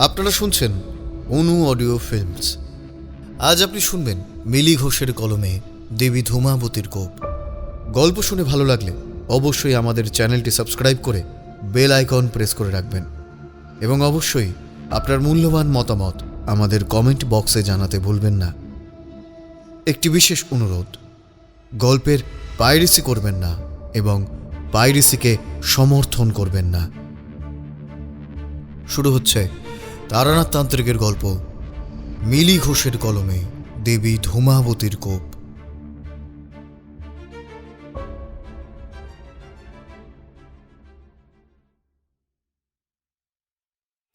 আপনারা শুনছেন অনু audio films. আজ আপনি শুনবেন মিলি ঘোষের কলমে দেবী ধূমাবতীর কোপ। গল্প শুনে ভালো লাগলে অবশ্যই আমাদের চ্যানেলটি সাবস্ক্রাইব করে বেল আইকন প্রেস করে রাখবেন এবং অবশ্যই আপনার মূল্যবান মতামত আমাদের কমেন্ট বক্সে জানাতে ভুলবেন না। একটি বিশেষ অনুরোধ, গল্পের পাইরেসি করবেন না এবং পাইরেসিকে সমর্থন করবেন না। শুরু হচ্ছে তারানাথ তান্ত্রিকের গল্প মিলি ঘোষের কলমে দেবী ধূমাবতীর কোপ।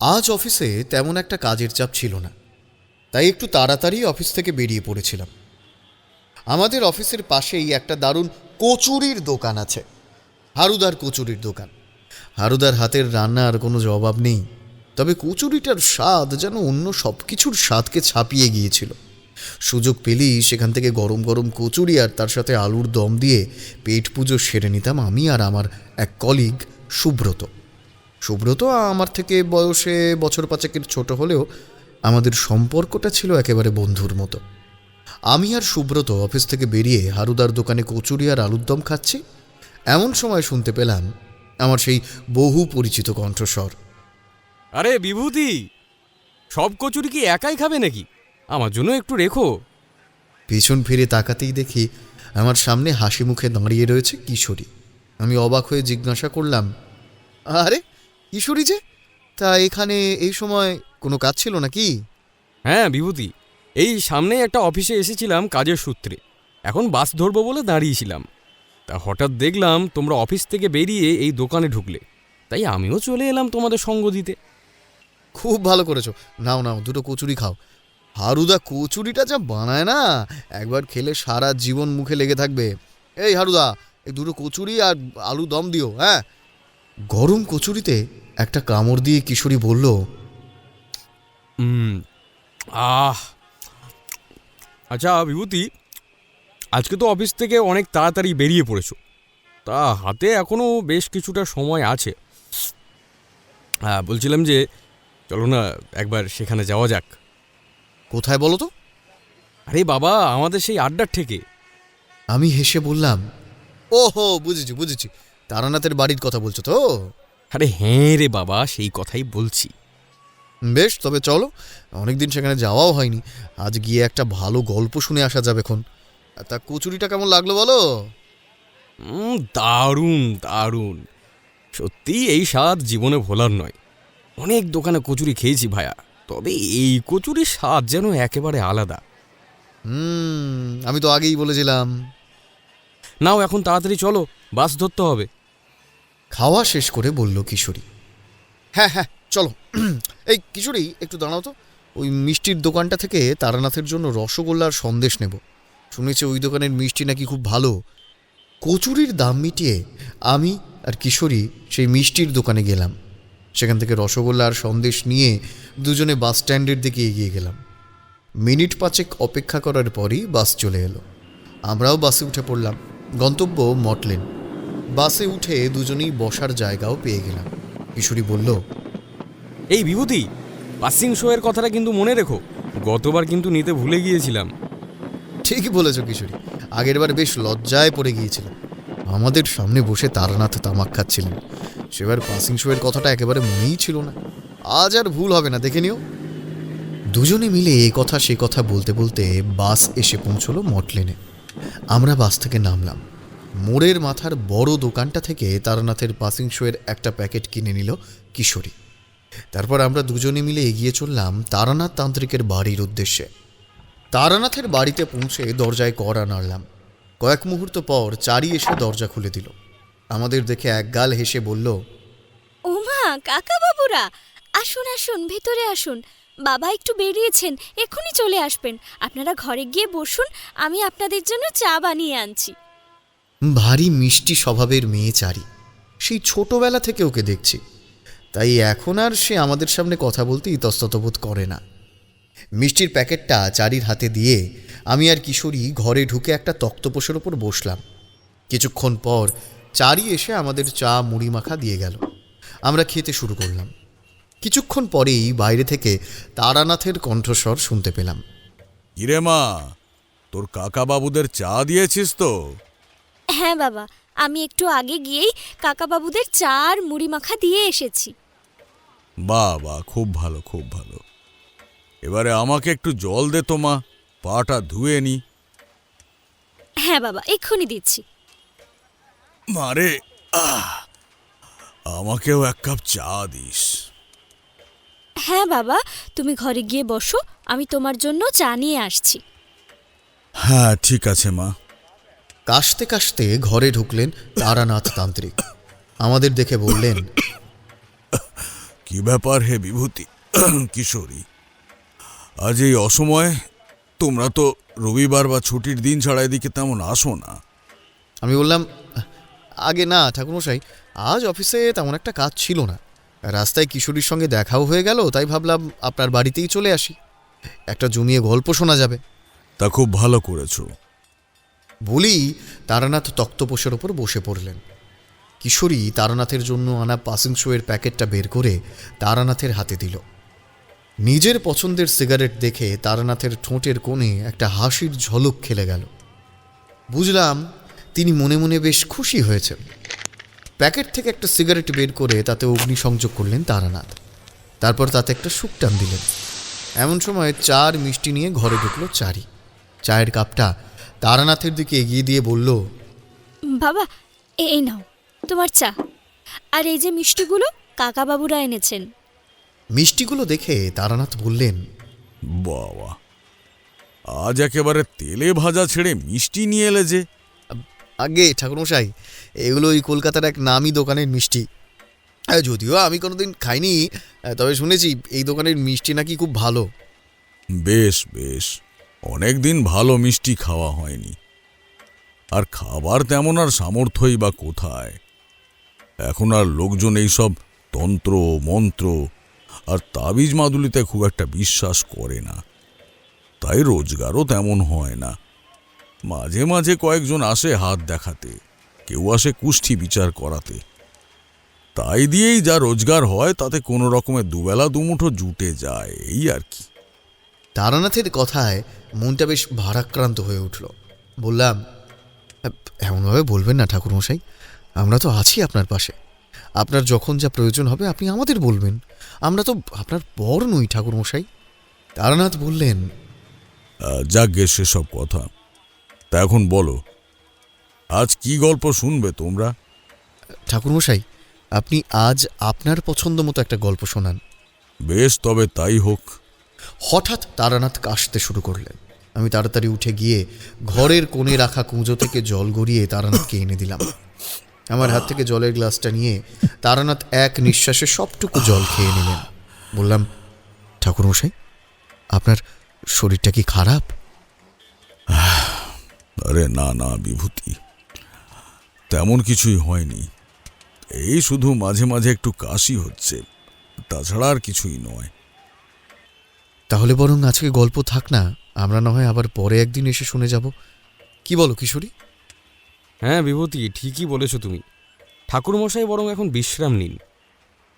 আজ অফিসে তেমন একটা কাজের চাপ ছিল না, তাই একটু তাড়াতাড়ি অফিস থেকে বেরিয়ে পড়েছিলাম। আমাদের অফিসের পাশেই একটা দারুণ কচুরির দোকান আছে, হারুদার কচুরির দোকান। হারুদার হাতের রান্নার কোনো জবাব নেই, তবে কচুরিটার স্বাদ যেন অন্য সব কিছুর স্বাদকে ছাপিয়ে গিয়েছিল। সুযোগ পেলেই সেখান থেকে গরম গরম কচুরি আর তার সাথে আলুর দম দিয়ে পেট পুজো সেরে নিতাম আমি আর আমার এক কলিগ সুব্রত। সুব্রত আমার থেকে বয়সে বছর পাঁচেকের ছোট হলেও আমাদের সম্পর্কটা ছিল একেবারে বন্ধুর মতো। আমি আর সুব্রত অফিস থেকে বেরিয়ে হারুদার দোকানে কচুরি আর আলুর দম খাচ্ছি, এমন সময় শুনতে পেলাম আমার সেই বহু পরিচিত কণ্ঠস্বর। আরে বিভূতি, সব কচুরি কি একাই খাবে নাকি? আমার জন্য একটু রেখো। পিছন ফিরে তাকাতেই দেখি আমার সামনে হাসি মুখে দাঁড়িয়ে রয়েছে কিশোরী। আমি অবাক হয়ে জিজ্ঞাসা করলাম, আরে কিশোরী যে, তা এখানে এই সময় কোনো কাজ ছিল নাকি? হ্যাঁ বিভূতি, এই সামনেই একটা অফিসে এসেছিলাম কাজের সূত্রে। এখন বাস ধরবো বলে দাঁড়িয়েছিলাম, তা হঠাৎ দেখলাম তোমরা অফিস থেকে বেরিয়ে এই দোকানে ঢুকলে, তাই আমিও চলে এলাম তোমাদের সঙ্গ দিতে। খুব ভালো করেছো, নাও নাও দুটো কচুরি খাও। হারুদা কচুরিটা যা বানায় না, একবার খেলে সারা জীবন মুখে লেগে থাকবে। এই হারুদা, এই দুটো কচুরি আর আলু দম দিও। হ্যাঁ। গরম কচুরিতে একটা কামড় দিয়ে কিশোরী বলল, আহ আচ্ছা বিভূতি, আজকে তো অফিস থেকে অনেক তাড়াতাড়ি বেরিয়ে পড়েছো, তা হাতে এখনও বেশ কিছুটা সময় আছে। হ্যাঁ, বলছিলাম যে চলো না একবার সেখানে যাওয়া যাক। কোথায় বলো তো? আরে বাবা, আমাদের সেই আড্ডার থেকে। আমি হেসে বললাম, ওহো বুঝেছি বুঝেছি, তারানাথের বাড়ির কথা বলছো তো? আরে হ্যাঁ রে বাবা, সেই কথাই বলছি। বেশ, তবে চলো, অনেকদিন সেখানে যাওয়াও হয়নি। আজ গিয়ে একটা ভালো গল্প শুনে আসা যাবে এখন। তা কচুরিটা কেমন লাগলো বলো? দারুণ দারুণ, সত্যি এই স্বাদ জীবনে ভোলার নয়। অনেক দোকানে কচুরি খেয়েছি ভায়া, তবে এই কচুরির স্বাদ যেন একেবারে আলাদা। আমি তো আগেই বলেছিলাম। নাও এখন তাড়াতাড়ি চলো, বাস ধরতে হবে। খাওয়া শেষ করে বলল কিশোরী, হ্যাঁ হ্যাঁ চলো। এই কিশোরী, একটু দাঁড়াও তো, ওই মিষ্টির দোকানটা থেকে তারানাথের জন্য রসগোল্লার সন্দেশ নেব। শুনেছি ওই দোকানের মিষ্টি নাকি খুব ভালো। কচুরির দাম মিটিয়ে আমি আর কিশোরী সেই মিষ্টির দোকানে গেলাম। সেখান থেকে রসগোল্লা আর সন্দেশ নিয়ে দুজনে বাস স্ট্যান্ডের দিকে এগিয়ে গেলাম। মিনিট পাঁচেক অপেক্ষা করার পরই বাস চলে এলো। আমরাও বাসে উঠে পড়লাম। গন্তব্য মটলেন। বাসে উঠে দুজনেই বসার জায়গাও পেয়ে গেলাম। কিশোরী বলল, এই বিভূতি, পাসিং শো এর কথাটা কিন্তু মনে রেখো, গতবার কিন্তু নিতে ভুলে গিয়েছিলাম। ঠিকই বলেছ কিশোরী, আগেরবার বেশ লজ্জায় পড়ে গিয়েছিলাম। আমাদের সামনে বসে তারানাথ তামাক খাচ্ছিলেন, সেবার পাসিং শো এর কথাটা একেবারে মনেই ছিল না। আজ আর ভুল হবে না, দেখে নিও। দুজনে মিলে এ কথা সে কথা বলতে বলতে বাস এসে পৌঁছলো মটলেনে। আমরা বাস থেকে নামলাম। মোড়ের মাথার বড় দোকানটা থেকে তারানাথের পাসিং শো এর একটা প্যাকেট কিনে নিল কিশোরী। তারপর আমরা দুজনে মিলে এগিয়ে চললাম তারানাথ তান্ত্রিকের বাড়ির উদ্দেশ্যে। তারানাথের বাড়িতে পৌঁছে দরজায় কড়া নাড়লাম। কয়েক মুহূর্ত পর চারি এসে দরজা খুলে দিল। আমাদের দেখে একগাল হেসে বলল, ওমা কাকা বাবুরা, আসুন আসুন, ভেতরে আসুন। বাবা একটু বেরিয়েছেন, এক্ষুনি চলে আসবেন। আপনারা ঘরে গিয়ে বসুন, আমি আপনাদের জন্য চা বানিয়ে আনছি। ভারী মিষ্টি স্বভাবের মেয়ে চারি, সেই ছোটবেলা থেকে ওকে দেখছি, তাই এখন আর সে আমাদের সামনে কথা বলতে ইতস্তত বোধ করে না। মিষ্টির প্যাকেটটা চারির হাতে দিয়ে আমি আর কিশোরী ঘরে ঢুকে একটা তক্তপোষের ওপর বসলাম। কিছুক্ষণ পর চারি এসে আমাদের চা মুড়ি মাখা দিয়ে গেল। আমরা খেতে শুরু করলাম। কিছুক্ষণ পরেই বাইরে থেকে তারানাথের কণ্ঠস্বর শুনতে পেলাম। কিরে মা, তোর কাকা বাবুদের চা দিয়েছিস তো? হ্যাঁ বাবা, আমি একটু আগে গিয়েই কাকাবাবুদের চা আর মুড়ি মাখা দিয়ে এসেছি। বাহ বাহ, খুব ভালো খুব ভালো। এবারে আমাকে একটু জল দে তো মা, পাটা ধুয়ে নি। হ্যাঁ বাবা, এক্ষুনি দিচ্ছি। মারে, আমাকেও এক কাপ চা দিস। হ্যাঁ বাবা, তুমি ঘরে গিয়ে বসো, আমি তোমার জন্য চা নিয়ে আসছি। হ্যাঁ ঠিক আছে মা। কাশতে কাশতে ঘরে ঢুকলেন তারানাথ তান্ত্রিক। আমাদের দেখে বললেন, কি ব্যাপার হে বিভূতি, কিশোরী, আজ এই অসময়ে? তোমরা তো রবিবার বা ছুটির দিন ছাড়া এদিকে তেমন আসো না। আমি বললাম, আগে না ঠাকুরমশাই, আজ অফিসে তেমন একটা কাজ ছিল না, রাস্তায় কিশোরীর সঙ্গে দেখাও হয়ে গেল, তাই ভাবলাম আপনার বাড়িতেই চলে আসি, একটা জমিয়ে গল্প শোনা যাবে। তা খুব ভালো করেছো। বলি তারানাথ তক্তপোষের ওপর বসে পড়লেন। কিশোরী তারানাথের জন্য আনা পাসিং শোয়ের প্যাকেটটা বের করে তারানাথের হাতে দিল। নিজের পছন্দের সিগারেট দেখে তারানাথের ঠোঁটের কোণে একটা হাসির ঝলক খেলে গেল। বুঝলাম তিনি মনে মনে বেশ খুশি হয়েছেন। প্যাকেট থেকে একটা সিগারেট বের করে তাতে অগ্নিসংযোগ করলেন তারানাথ। তারপর তাতে একটা শুকটান দিলেন। এমন সময় চার মিষ্টি নিয়ে ঘরে ঢুকলো চারি। চায়ের কাপটা তারানাথের দিকে এগিয়ে দিয়ে বলল, বাবা, এই নাও তোমার চা, আর এই যে মিষ্টিগুলো কাকাবাবুরা এনেছেন। মিষ্টিগুলো দেখে তারানাথ বললেন, বাবা, আজ একেবারে তেলে ভাজা ছেড়ে মিষ্টি নিয়ে এলে যে? আগে ঠাকুরমশাই, এগুলো ওই কলকাতার এক নামি দোকানের মিষ্টি। যদিও আমি কোনোদিন খাইনি, তবে শুনেছি এই দোকানের মিষ্টি নাকি খুব ভালো। বেশ বেশ, অনেক দিন ভালো মিষ্টি খাওয়া হয়নি। আর খাবার তেমন আর সামর্থ্যই বা কোথায়। এখন আর লোকজন এইসব তন্ত্র মন্ত্র আর তাবিজ মাদুলিতে খুব একটা বিশ্বাস করে না, তাই রোজগারও তেমন হয় না। মাঝে মাঝে কয়েকজন আসে হাত দেখাতে, কেউ আসে কুষ্ঠি বিচার করাতে। তাই দিয়েই যা রোজগার হয় তাতে কোনো রকমের দুবেলা দুমুঠো জুটে যায়, এই আর কি। তারানাথের কথায় মনটা বেশ ভারাক্রান্ত হয়ে উঠল। বললাম, এমনভাবে বলবেন না ঠাকুরমশাই, আমরা তো আছি আপনার পাশে। আপনার যখন যা প্রয়োজন হবে আপনি আমাদের বলবেন, আমরা তো আপনার পর নই ঠাকুরমশাই। তারানাথ বললেন, যাকগে সেসব কথা। তা এখন বলো, আজ কি গল্প শুনবে তোমরা? ঠাকুরমশাই, আপনি আজ আপনার পছন্দ মতো একটা গল্প শোনান। বেশ, তবে তাই হোক। হঠাৎ তারানাথ কাশতে শুরু করলেন। আমি তাড়াতাড়ি উঠে গিয়ে ঘরের কোণে রাখা কুঁজো থেকে জল গড়িয়ে তারানাথকে এনে দিলাম। আমার হাত থেকে জলের গ্লাসটা নিয়ে তারানাথ এক নিঃশ্বাসে সবটুকু জল খেয়ে নিলেন। বললাম, ঠাকুরমশাই, আপনার শরীরটা কি খারাপ? আরে না না বিভূতি, তেমন কিছুই হয়নি। এই শুধু মাঝে মাঝে একটু কাশি হচ্ছে, তাছাড়া আর কিছুই নয়। তাহলে বরং আজকে গল্প থাক না, আমরা না হয় আবার পরে একদিন এসে শুনে যাব। কি বলো কিশোরী? হ্যাঁ বিভূতি, ঠিকই বলেছো তুমি। ঠাকুরমশাই বরং এখন বিশ্রাম নিন।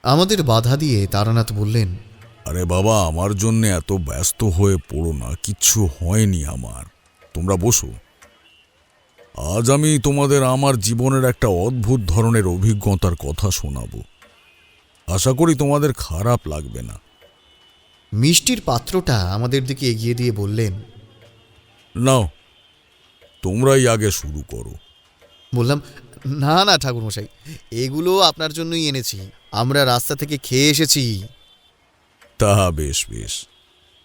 আমাদের বাধা দিয়ে তারানাথ বললেন, আরে বাবা, আমার জন্য এত ব্যস্ত হয়ে পড়ো না, কিচ্ছু হয়নি আমার। তোমরা বসো। আজ আমি তোমাদের আমার জীবনের একটা অদ্ভুত ধরনের অভিজ্ঞতার কথা শোনাবো। আশা করি তোমাদের খারাপ লাগবে না। মিষ্টির পাত্রটা আমাদের দিকে এগিয়ে দিয়ে বললেন, নাও, তোমরাই আগে শুরু করো। বললাম, না না ঠাকুরমশাই, এগুলো আপনার জন্যই এনেছি, আমরা রাস্তা থেকে খেয়ে এসেছি। তা বেশ বেশ।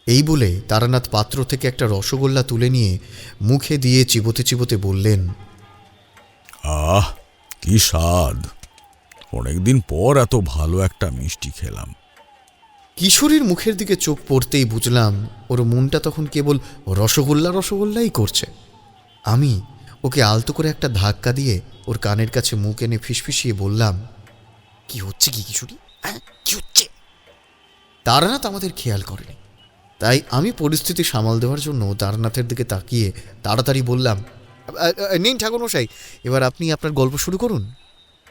এই বলে তারানাথ পাত্র থেকে একটা রসগোল্লা তুলে নিয়ে মুখে দিয়ে চিবোতে চিবোতে বললেন, আহ, কি স্বাদ! অনেকদিন পর এত ভালো একটা মিষ্টি খেলাম। কিশোরীর মুখের দিকে চোখ পড়তেই বুঝলাম ওর মনটা তখন কেবল রসগোল্লা রসগোল্লাই করছে। আমি ওকে আলতো করে একটা ধাক্কা দিয়ে ওর কানের কাছে মুখ এনে ফিসফিসিয়ে বললাম, কি হচ্ছে কি কিশোরী, কি হচ্ছে? তারানাথ আমাদের খেয়াল করেনি, তাই আমি পরিস্থিতি সামাল দেওয়ার জন্য তারানাথের দিকে তাকিয়ে তাড়াতাড়ি বললাম, নিন ঠাকুরমশাই, এবার আপনি আপনার গল্প শুরু করুন।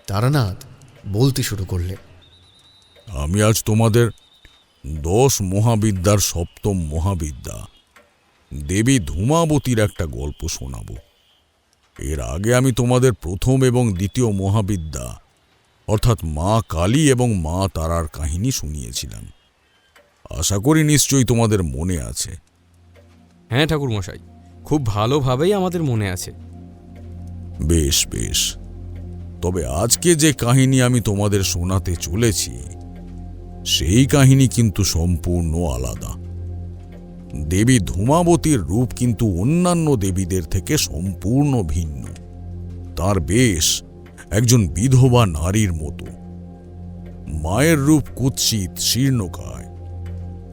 তারানাথ বলতে শুরু করলেন, আমি আজ তোমাদের 10 মহাবিদ্যার 7ম মহাবিদ্যা দেবী ধূমাবতীর একটা গল্প শোনাব। এর আগে আমি তোমাদের 1ম এবং 2য় মহাবিদ্যা অর্থাৎ মা কালী এবং মা তারার কাহিনী শুনিয়েছিলাম। আশা করি নিশ্চয়ই তোমাদের মনে আছে। হ্যাঁ ঠাকুরমশাই, খুব ভালোভাবেই আমাদের মনে আছে। বেশ বেশ, তবে আজকে যে কাহিনী আমি তোমাদের শোনাতে চলেছি সেই কাহিনী কিন্তু সম্পূর্ণ আলাদা। দেবী ধূমাবতীর রূপ কিন্তু অন্যান্য দেবীদের থেকে সম্পূর্ণ ভিন্ন। তার বেশ একজন বিধবা নারীর মতো। মায়ের রূপ কুৎসিত শীর্ণকায়,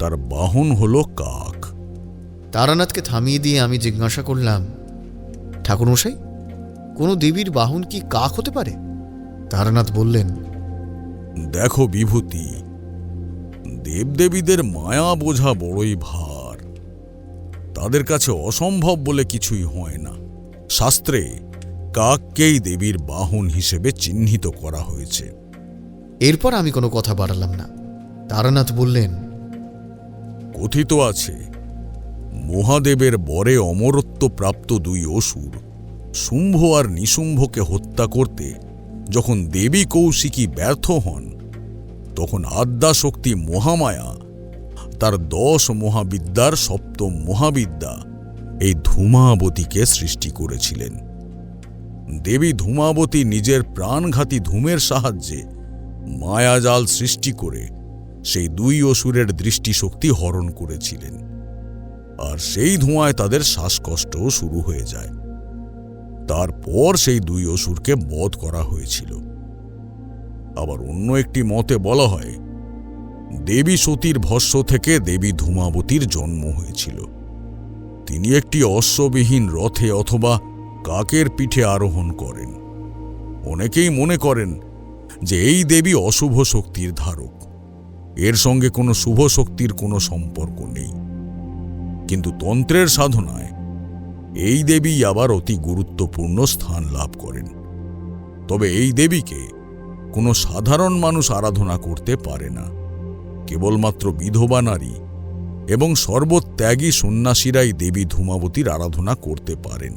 তার বাহন হলো কাক। তারানাথকে থামিয়ে দিয়ে আমি জিজ্ঞাসা করলাম, ঠাকুরমশাই, কোনো দেবীর বাহন কি কাক হতে পারে? তারানাথ বললেন, দেখো বিভূতি, দেবদেবীদের মায়া বোঝা বড়ই ভার। তাদের কাছে অসম্ভব বলে কিছুই হয় না। শাস্ত্রে কাককেই দেবীর বাহন হিসেবে চিহ্নিত করা হয়েছে। এরপর আমি কোনো কথা বাড়ালাম না। তারানাথ বললেন, কথিত আছে মহাদেবের বরে অমরত্ব প্রাপ্ত 2 অসুর শুম্ভ আর নিশুম্ভকে হত্যা করতে যখন দেবী কৌশিকী ব্যর্থ হন, তখন আদ্যাশক্তি মহামায়া তার 10 মহাবিদ্যার 7ম মহাবিদ্যা এই ধূমাবতীকে সৃষ্টি করেছিলেন। দেবী ধূমাবতী নিজের প্রাণঘাতী ধূমের সাহায্যে মায়াজাল সৃষ্টি করে সেই 2 অসুরের দৃষ্টিশক্তি হরণ করেছিলেন, আর সেই ধোঁয়ায় তাদের শ্বাসকষ্টও শুরু হয়ে যায়। তারপর সেই 2 অসুরকে বধ করা হয়েছিল। আবার অন্য একটি মতে বলা হয় দেবী সতীর ভস্ম থেকে দেবী ধূমাবতীর জন্ম হয়েছিল। তিনি একটি অশ্ববিহীন রথে অথবা কাকের পিঠে আরোহণ করেন। অনেকেই মনে করেন যে এই দেবী অশুভ শক্তির ধারক, এর সঙ্গে কোনো শুভ শক্তির কোনো সম্পর্ক নেই। কিন্তু তন্ত্রের সাধনায় এই দেবী আবার অতি গুরুত্বপূর্ণ স্থান লাভ করেন। তবে এই দেবীকে কোনো সাধারণ মানুষ আরাধনা করতে পারে না। কেবলমাত্র বিধবা নারী এবং সর্বত্যাগী সন্ন্যাসীরাই দেবী ধূমাবতীর আরাধনা করতে পারেন।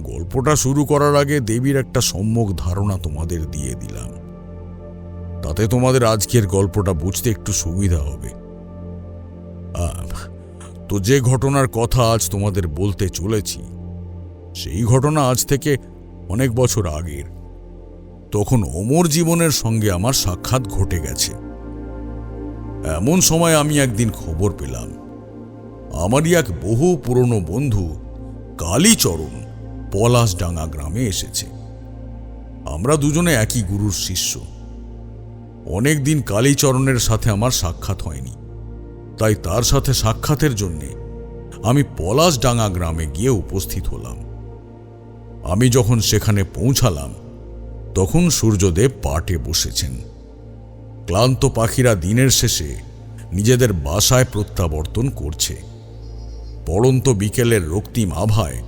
গল্পটা শুরু করার আগে দেবীর একটা সম্যক ধারণা তোমাদের দিয়ে দিলাম, তাতে তোমাদের আজকের গল্পটা বুঝতে একটু সুবিধা হবে। তো যে ঘটনার কথা আজ তোমাদের বলতে চলেছি, সেই ঘটনা আজ থেকে অনেক বছর আগের। তখন অমর জীবনের সঙ্গে আমার সাক্ষাৎ ঘটে গেছে। এমন সময় আমি একদিন খবর পেলাম আমারই এক বহু পুরনো বন্ধু কালীচরণ পলাশডাঙ্গা গ্রামে এসেছে। আমরা দুজনে একই গুরুর শিষ্য। অনেকদিন কালীচরণের সাথে আমার সাক্ষাৎ হয়নি, তাই তার সাথে সাক্ষাতের জন্যে আমি পলাশডাঙ্গা গ্রামে গিয়ে উপস্থিত হলাম। আমি যখন সেখানে পৌঁছালাম, তখন সূর্যদেব পাটে বসেছেন। ক্লান্ত পাখিরা দিনের শেষে নিজেদের বাসায় প্রত্যাবর্তন করছে। পড়ন্ত বিকেলের রক্তিম আভায়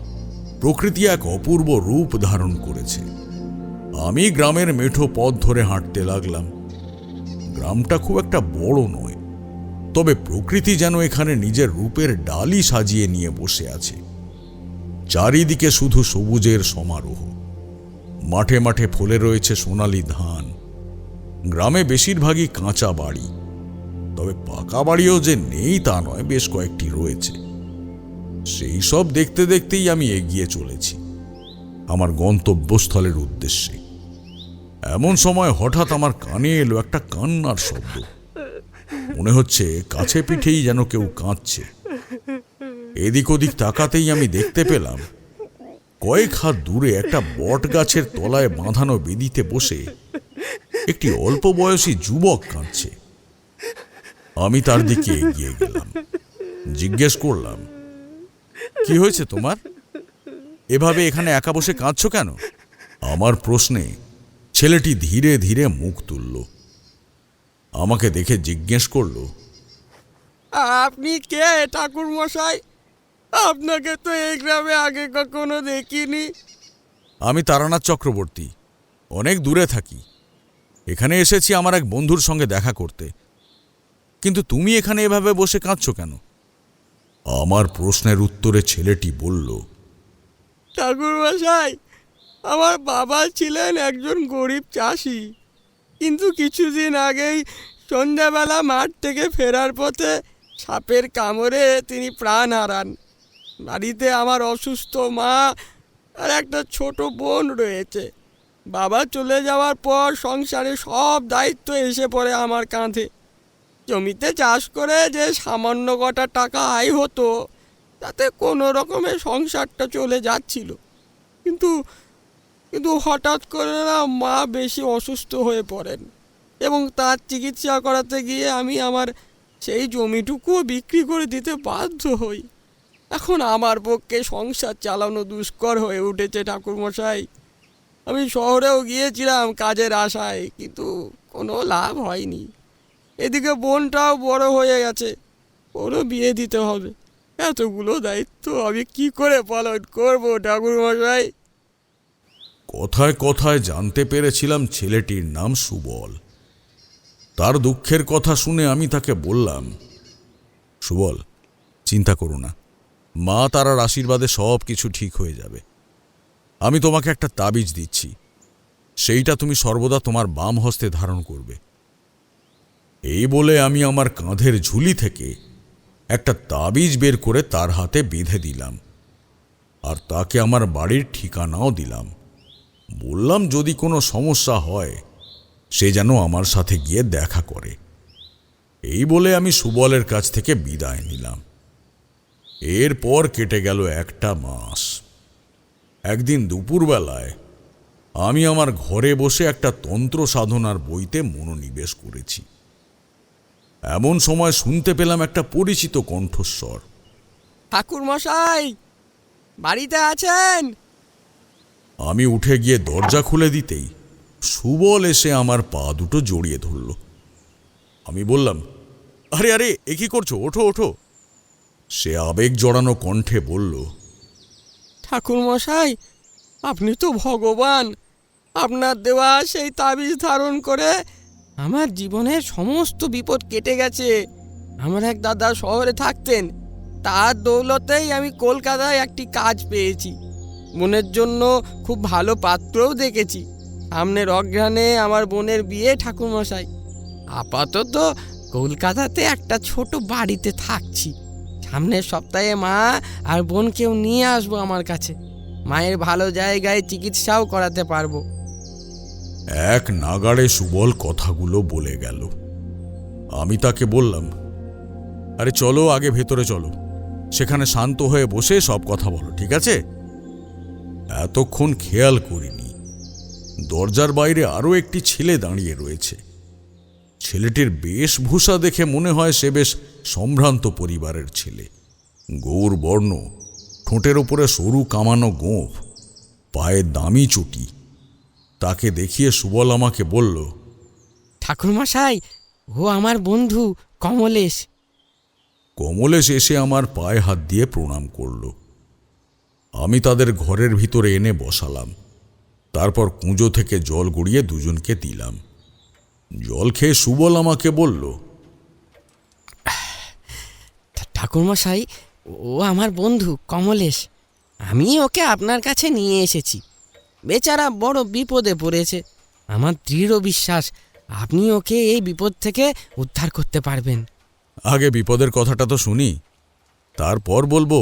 প্রকৃতি এক অপূর্ব রূপ ধারণ করেছে। আমি গ্রামের মেঠো পথ ধরে হাঁটতে লাগলাম। গ্রামটা খুব একটা বড় নয়, তবে প্রকৃতি যেন এখানে নিজের রূপের ডালি সাজিয়ে নিয়ে বসে আছে। চারিদিকে শুধু সবুজের সমারোহ। মাঠে মাঠে ফলে রয়েছে সোনালি ধান। গ্রামে বেশিরভাগই কাঁচা বাড়ি, তবে পাকা বাড়িও যে নেই তা নয়, বেশ কয়েকটি রয়েছে। সেই সব দেখতে দেখতেই আমি এগিয়ে চলেছি আমার গন্তব্যস্থলের উদ্দেশ্যে। এমন সময় হঠাৎ আমার কানে এলো একটা কান্নার শব্দ। মনে হচ্ছে কাছে পিঠেই যেন কেউ কাঁদছে। এদিক ওদিক তাকাতেই আমি দেখতে পেলাম কয়েক হাত দূরে একটা বট গাছের তলায় বাঁধানো বেদিতে বসে একটি অল্প বয়সী যুবক কাঁদছে। আমি তার দিকে এগিয়ে গেলাম, জিজ্ঞেস করলাম, কি হয়েছে তোমার? এভাবে এখানে একা বসে কাঁদছো কেন? আমার প্রশ্নে ছেলেটি ধীরে ধীরে মুখ তুলল। আমাকে দেখে জিজ্ঞেস করল, আপনি কে ঠাকুর মশাই? আপনাকে তো এই গ্রামে আগে কখনো দেখিনি। আমি তারানাথ চক্রবর্তী, অনেক দূরে থাকি। এখানে এসেছি আমার এক বন্ধুর সঙ্গে দেখা করতে, কিন্তু তুমি এখানে এভাবে বসে কাঁদছো কেন? আমার প্রশ্নের উত্তরে ছেলেটি বলল, ঠাকুরমশাই, আমার বাবা ছিলেন একজন গরিব চাষি, কিন্তু কিছুদিন আগেই সন্ধ্যাবেলা মাঠ থেকে ফেরার পথে সাপের কামড়ে তিনি প্রাণ হারান। বাড়িতে আমার অসুস্থ মা আর একটা ছোট বোন রয়েছে। বাবা চলে যাওয়ার পর সংসারে সব দায়িত্ব এসে পড়ে আমার কাঁধে। জমিতে চাষ করে যে সামান্য কটা টাকা আয় হতো, তাতে কোনো রকমে সংসারটা চলে যাচ্ছিল। কিন্তু কিন্তু হঠাৎ করে না মা বেশি অসুস্থ হয়ে পড়েন, এবং তার চিকিৎসা করাতে গিয়ে আমি আমার সেই জমিটুকুও বিক্রি করে দিতে বাধ্য হই। এখন আমার পক্ষে সংসার চালানো দুষ্কর হয়ে উঠেছে ঠাকুরমশাই। আমি শহরেও গিয়েছিলাম কাজের আশায়, কিন্তু কোনো লাভ হয়নি। এদিকে বোনটাও বড় হয়ে গেছে, ওরও বিয়ে দিতে হবে। এতগুলো দায়িত্ব আমি কি করে পালন করবো ঠাকুরমশাই? কথায় কথায় জানতে পেরেছিলাম ছেলেটির নাম সুবল। তার দুঃখের কথা শুনে আমি তাকে বললাম, সুবল, চিন্তা করো না, মা তারার আশীর্বাদে সব কিছু ঠিক হয়ে যাবে। আমি তোমাকে একটা তাবিজ দিচ্ছি, সেইটা তুমি সর্বদা তোমার বাম হস্তে ধারণ করবে। এই বলে আমি আমার কাঁধের ঝুলি থেকে একটা তাবিজ বের করে তার হাতে বেঁধে দিলাম, আর তাকে আমার বাড়ির ঠিকানাও দিলাম। বললাম যদি কোনো সমস্যা হয় সে যেন আমার সাথে গিয়ে দেখা করে। এই বলে আমি সুবলের কাছ থেকে বিদায় নিলাম। এরপর কেটে গেল একটা মাস। একদিন দুপুরবেলায় আমি আমার ঘরে বসে একটা তন্ত্র সাধনার বইতে মনোনিবেশ করেছি। এমন সময় শুনতে পেলাম একটা পরিচিত কণ্ঠস্বর। ঠাকুরমশাই, বাড়িতে আছেন? আমি উঠে গিয়ে দরজা খুলে দিতেই সুবল এসে আমার পা দুটো জড়িয়ে ধরল। আমি বললাম, আরে আরে, এ কি করছো, ওঠো ওঠো। সে আবেগ জড়ানো কণ্ঠে বলল, ঠাকুরমশাই, আপনি তো ভগবান। আপনার দেওয়া সেই তাবিজ ধারণ করে আমার জীবনের সমস্ত বিপদ কেটে গেছে। আমার এক দাদা শহরে থাকতেন, তার দৌলতেই আমি কলকাতায় একটি কাজ পেয়েছি। বোনের জন্য খুব ভালো পাত্রও দেখেছি। সামনের অঘ্রাণে আমার বোনের বিয়ে ঠাকুরমশাই। আপাতত কলকাতাতে একটা ছোট বাড়িতে থাকছি। সামনের সপ্তাহে মা আর বোনকেও নিয়ে আসবো আমার কাছে। মায়ের ভালো জায়গায় চিকিৎসাও করাতে পারবো। এক নাগাড়ে সুবল কথাগুলো বলে গেল। আমি তাকে বললাম, আরে চলো আগে ভেতরে চলো, সেখানে শান্ত হয়ে বসে সব কথা বলো, ঠিক আছে? এতক্ষণ খেয়াল করিনি দরজার বাইরে আরো একটি ছেলে দাঁড়িয়ে রয়েছে। ছেলেটির বেশভূষা দেখে মনে হয় সে বেশ সম্ভ্রান্ত পরিবারের ছেলে। গৌর বর্ণ, ঠোঁটের ওপরে সরু কামানো গোঁফ, পায়ে দামি চুটি। তাকে দেখিয়ে সুবল আমাকে বলল, ঠাকুরমশাই, ও আমার বন্ধু কমলেশ। কমলেশ এসে আমার পায়ে হাত দিয়ে প্রণাম করল। আমি তাদের ঘরের ভিতরে এনে বসালাম। তারপর কুঁজো থেকে জল গড়িয়ে দুজনকে দিলাম। জল খেয়ে সুবল আমাকে বলল, ঠাকুরমশাই, ও আমার বন্ধু কমলেশ। আমি ওকে আপনার কাছে নিয়ে এসেছি। বেচারা বড় বিপদে পড়েছে। আমার দৃঢ় বিশ্বাস আপনি ওকে এই বিপদ থেকে উদ্ধার করতে পারবেন। আগে বিপদের কথাটা তো শুনি, তারপর বলবো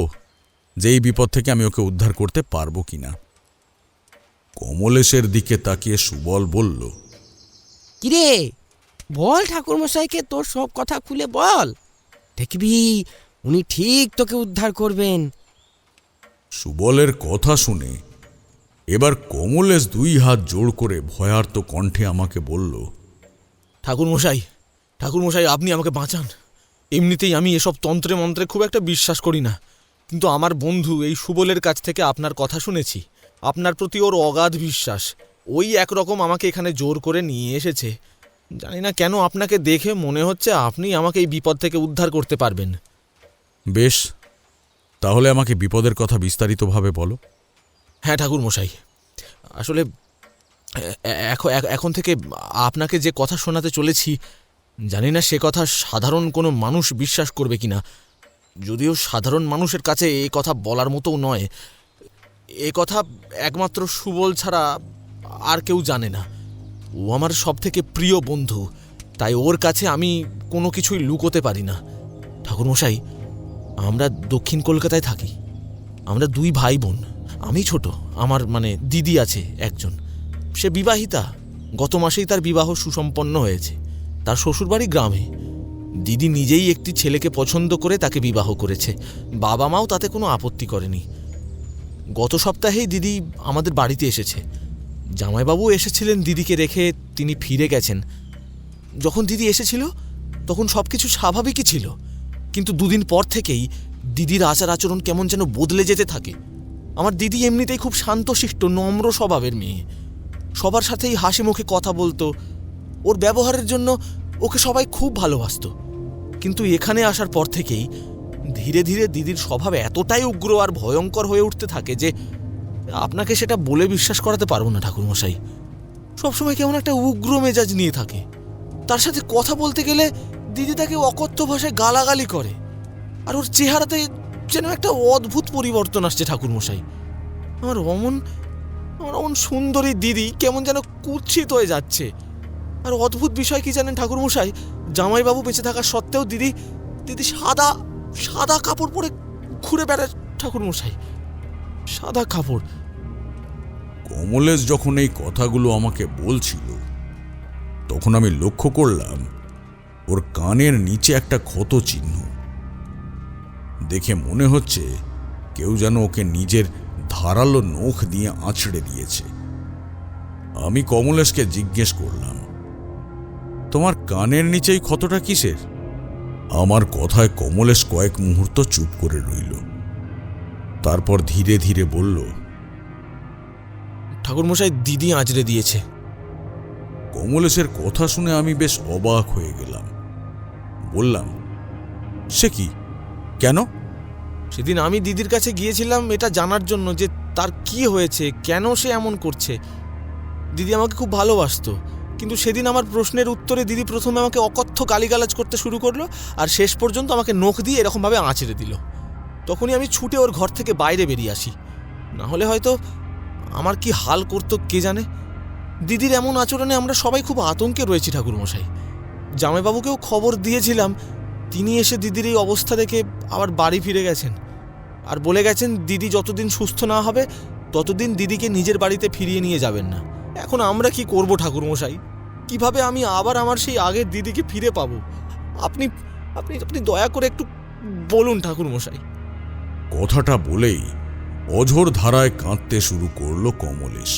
যে এই বিপদ থেকে আমি ওকে উদ্ধার করতে পারবো কিনা। কমলেশের দিকে তাকিয়ে সুবল বলল, কিরে, বল ঠাকুরমশাইকে তোর সব কথা খুলে বল। দেখবি উনি ঠিক তোকে উদ্ধার করবেন। সুবলের কথা শুনে এবার কমলেশ দুই হাত জোড় করে ভয়ার্ত কণ্ঠে আমাকে বলল, ঠাকুরমশাই, ঠাকুরমশাই, আপনি আমাকে বাঁচান। এমনিতেই আমি এসব তন্ত্রে মন্ত্রে খুব একটা বিশ্বাস করি না, কিন্তু আমার বন্ধু এই সুবলের কাছ থেকে আপনার কথা শুনেছি। আপনার প্রতি ওর অগাধ বিশ্বাস। ওই একরকম আমাকে এখানে জোর করে নিয়ে এসেছে। জানি না কেন আপনাকে দেখে মনে হচ্ছে আপনি আমাকে এই বিপদ থেকে উদ্ধার করতে পারবেন। বেশ, তাহলে আমাকে বিপদের কথা বিস্তারিতভাবে বলো। হ্যাঁ ঠাকুরমশাই, আসলে এখন থেকে আপনাকে যে কথা শোনাতে চলেছি, জানি না সে কথা সাধারণ কোনো মানুষ বিশ্বাস করবে কিনা। যদিও সাধারণ মানুষের কাছে এই কথা বলার মতোও নয়। এ কথা একমাত্র সুবল ছাড়া আর কেউ জানে না। ও আমার সবথেকে প্রিয় বন্ধু, তাই ওর কাছে আমি কোনো কিছুই লুকোতে পারি না। ঠাকুরমশাই, আমরা দক্ষিণ কলকাতায় থাকি। আমরা 2 ভাই বোন। আমি ছোট, আমার দিদি আছে একজন, সে বিবাহিতা। গত মাসেই তার বিবাহ সুসম্পন্ন হয়েছে। তার শ্বশুরবাড়ি গ্রামে। দিদি নিজেই একটি ছেলেকে পছন্দ করে তাকে বিবাহ করেছে। বাবা মাও তাতে কোনো আপত্তি করেনি। গত সপ্তাহেই দিদি আমাদের বাড়িতে এসেছে। জামাইবাবু এসেছিলেন দিদিকে রেখে, তিনি ফিরে গেছেন। যখন দিদি এসেছিল তখন সব কিছু স্বাভাবিকই ছিল, কিন্তু 2 দিন পর থেকেই দিদির আচার আচরণ কেমন যেন বদলে যেতে থাকে। আমার দিদি এমনিতেই খুব শান্তশিষ্ট, নম্র স্বভাবের মেয়ে। সবার সাথেই হাসি মুখে কথা বলতো। ওর ব্যবহারের জন্য ওকে সবাই খুব ভালোবাসত। কিন্তু এখানে আসার পর থেকেই ধীরে ধীরে দিদির স্বভাব এতটাই উগ্র আর ভয়ঙ্কর হয়ে উঠতে থাকে যে আপনাকে সেটা বলে বিশ্বাস করাতে পারবো না ঠাকুরমশাই। সবসময় কেমন একটা উগ্র মেজাজ নিয়ে থাকে। তার সাথে কথা বলতে গেলে দিদি তাকে অকথ্য ভাষায় গালাগালি করে। আর ওর চেহারাতে যেন একটা অদ্ভুত পরিবর্তন আসছে ঠাকুরমশাই। আমার অমন সুন্দরী দিদি কেমন যেন কুৎসিত হয়ে যাচ্ছে। আর অদ্ভুত বিষয় কি জানেন ঠাকুরমশাই, জামাইবাবু বেঁচে থাকা সত্ত্বেও দিদি সাদা কাপড় পরে ঘুরে বেড়ায় ঠাকুরমশাই। সাদা কাপড়। কমলেশ যখন এই কথাগুলো আমাকে বলছিল, তখন আমি লক্ষ্য করলাম ওর কানের নিচে একটা ক্ষত চিহ্ন। দেখে মনে হচ্ছে কেউ যেন ওকে নিজের ধারালো নখ দিয়ে আঁচড়ে দিয়েছে। আমি কমলেশকে জিজ্ঞেস করলাম, তোমার কানের নিচেই ক্ষতটা কিসের? আমার কথায় কমলেশ কয়েক মুহূর্ত চুপ করে রইল। তারপর ধীরে ধীরে বলল, ঠাকুরমশাই, দিদি আঁচড়ে দিয়েছে। কমলেশের কথা শুনে আমি বেশ অবাক হয়ে গেলাম। বললাম, সে কি, কেন? সেদিন আমি দিদির কাছে গিয়েছিলাম এটা জানার জন্য যে তার কি হয়েছে, কেন সে এমন করছে। দিদি আমাকে খুব ভালোবাসতো, কিন্তু সেদিন আমার প্রশ্নের উত্তরে দিদি প্রথমে আমাকে অকথ্য গালিগালাজ করতে শুরু করলো, আর শেষ পর্যন্ত আমাকে নখ দিয়ে এরকমভাবে আঁচড়ে দিল। তখনই আমি ছুটে ওর ঘর থেকে বাইরে বেরিয়ে আসি। না হলে হয়তো আমার কি হাল করতো কে জানে। দিদির এমন আচরণে আমরা সবাই খুব আতঙ্কে রয়েছি ঠাকুরমশাই। জামাইবাবুকেও খবর দিয়েছিলাম। তিনি এসে দিদির এই অবস্থা দেখে আবার বাড়ি ফিরে গেছেন, আর বলে গেছেন দিদি যতদিন সুস্থ না হবে ততদিন দিদিকে নিজের বাড়িতে ফিরিয়ে নিয়ে যাবেন না। এখন আমরা কি করব ঠাকুরমশাই? কিভাবে আমি আবার আমার সেই আগের দিদিকে ফিরে পাবো? আপনি আপনি আপনি দয়া করে একটু বলুন ঠাকুরমশাই। কথাটা বলেই অঝোর ধারায় কাঁদতে শুরু করল কমলেশ।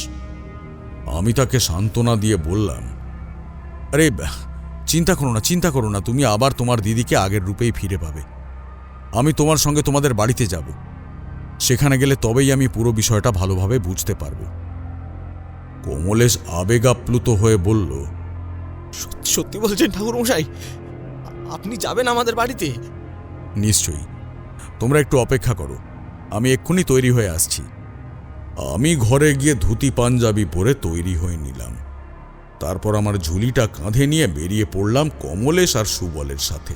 আমি তাকে সান্ত্বনা দিয়ে বললাম, আরে চিন্তা করো না, তুমি আবার তোমার দিদিকে আগের রূপেই ফিরে পাবে। আমি তোমার সঙ্গে তোমাদের বাড়িতে যাব। সেখানে গেলে তবেই আমি পুরো বিষয়টা ভালোভাবে বুঝতে পারব। কমলেশ আবেগাপ্লুত হয়ে বলল, সত্যি বলছেন ঠাকুরমশাই? আপনি যাবেন আমাদের বাড়িতে? নিশ্চয়ই, তোমরা একটু অপেক্ষা করো, আমি এক্ষুনি তৈরি হয়ে আসছি। আমি ঘরে গিয়ে ধুতি পাঞ্জাবি পরে তৈরি হয়ে নিলাম। তারপর আমার ঝুলিটা কাঁধে নিয়ে বেরিয়ে পড়লাম কমলেশ আর সুবলের সাথে।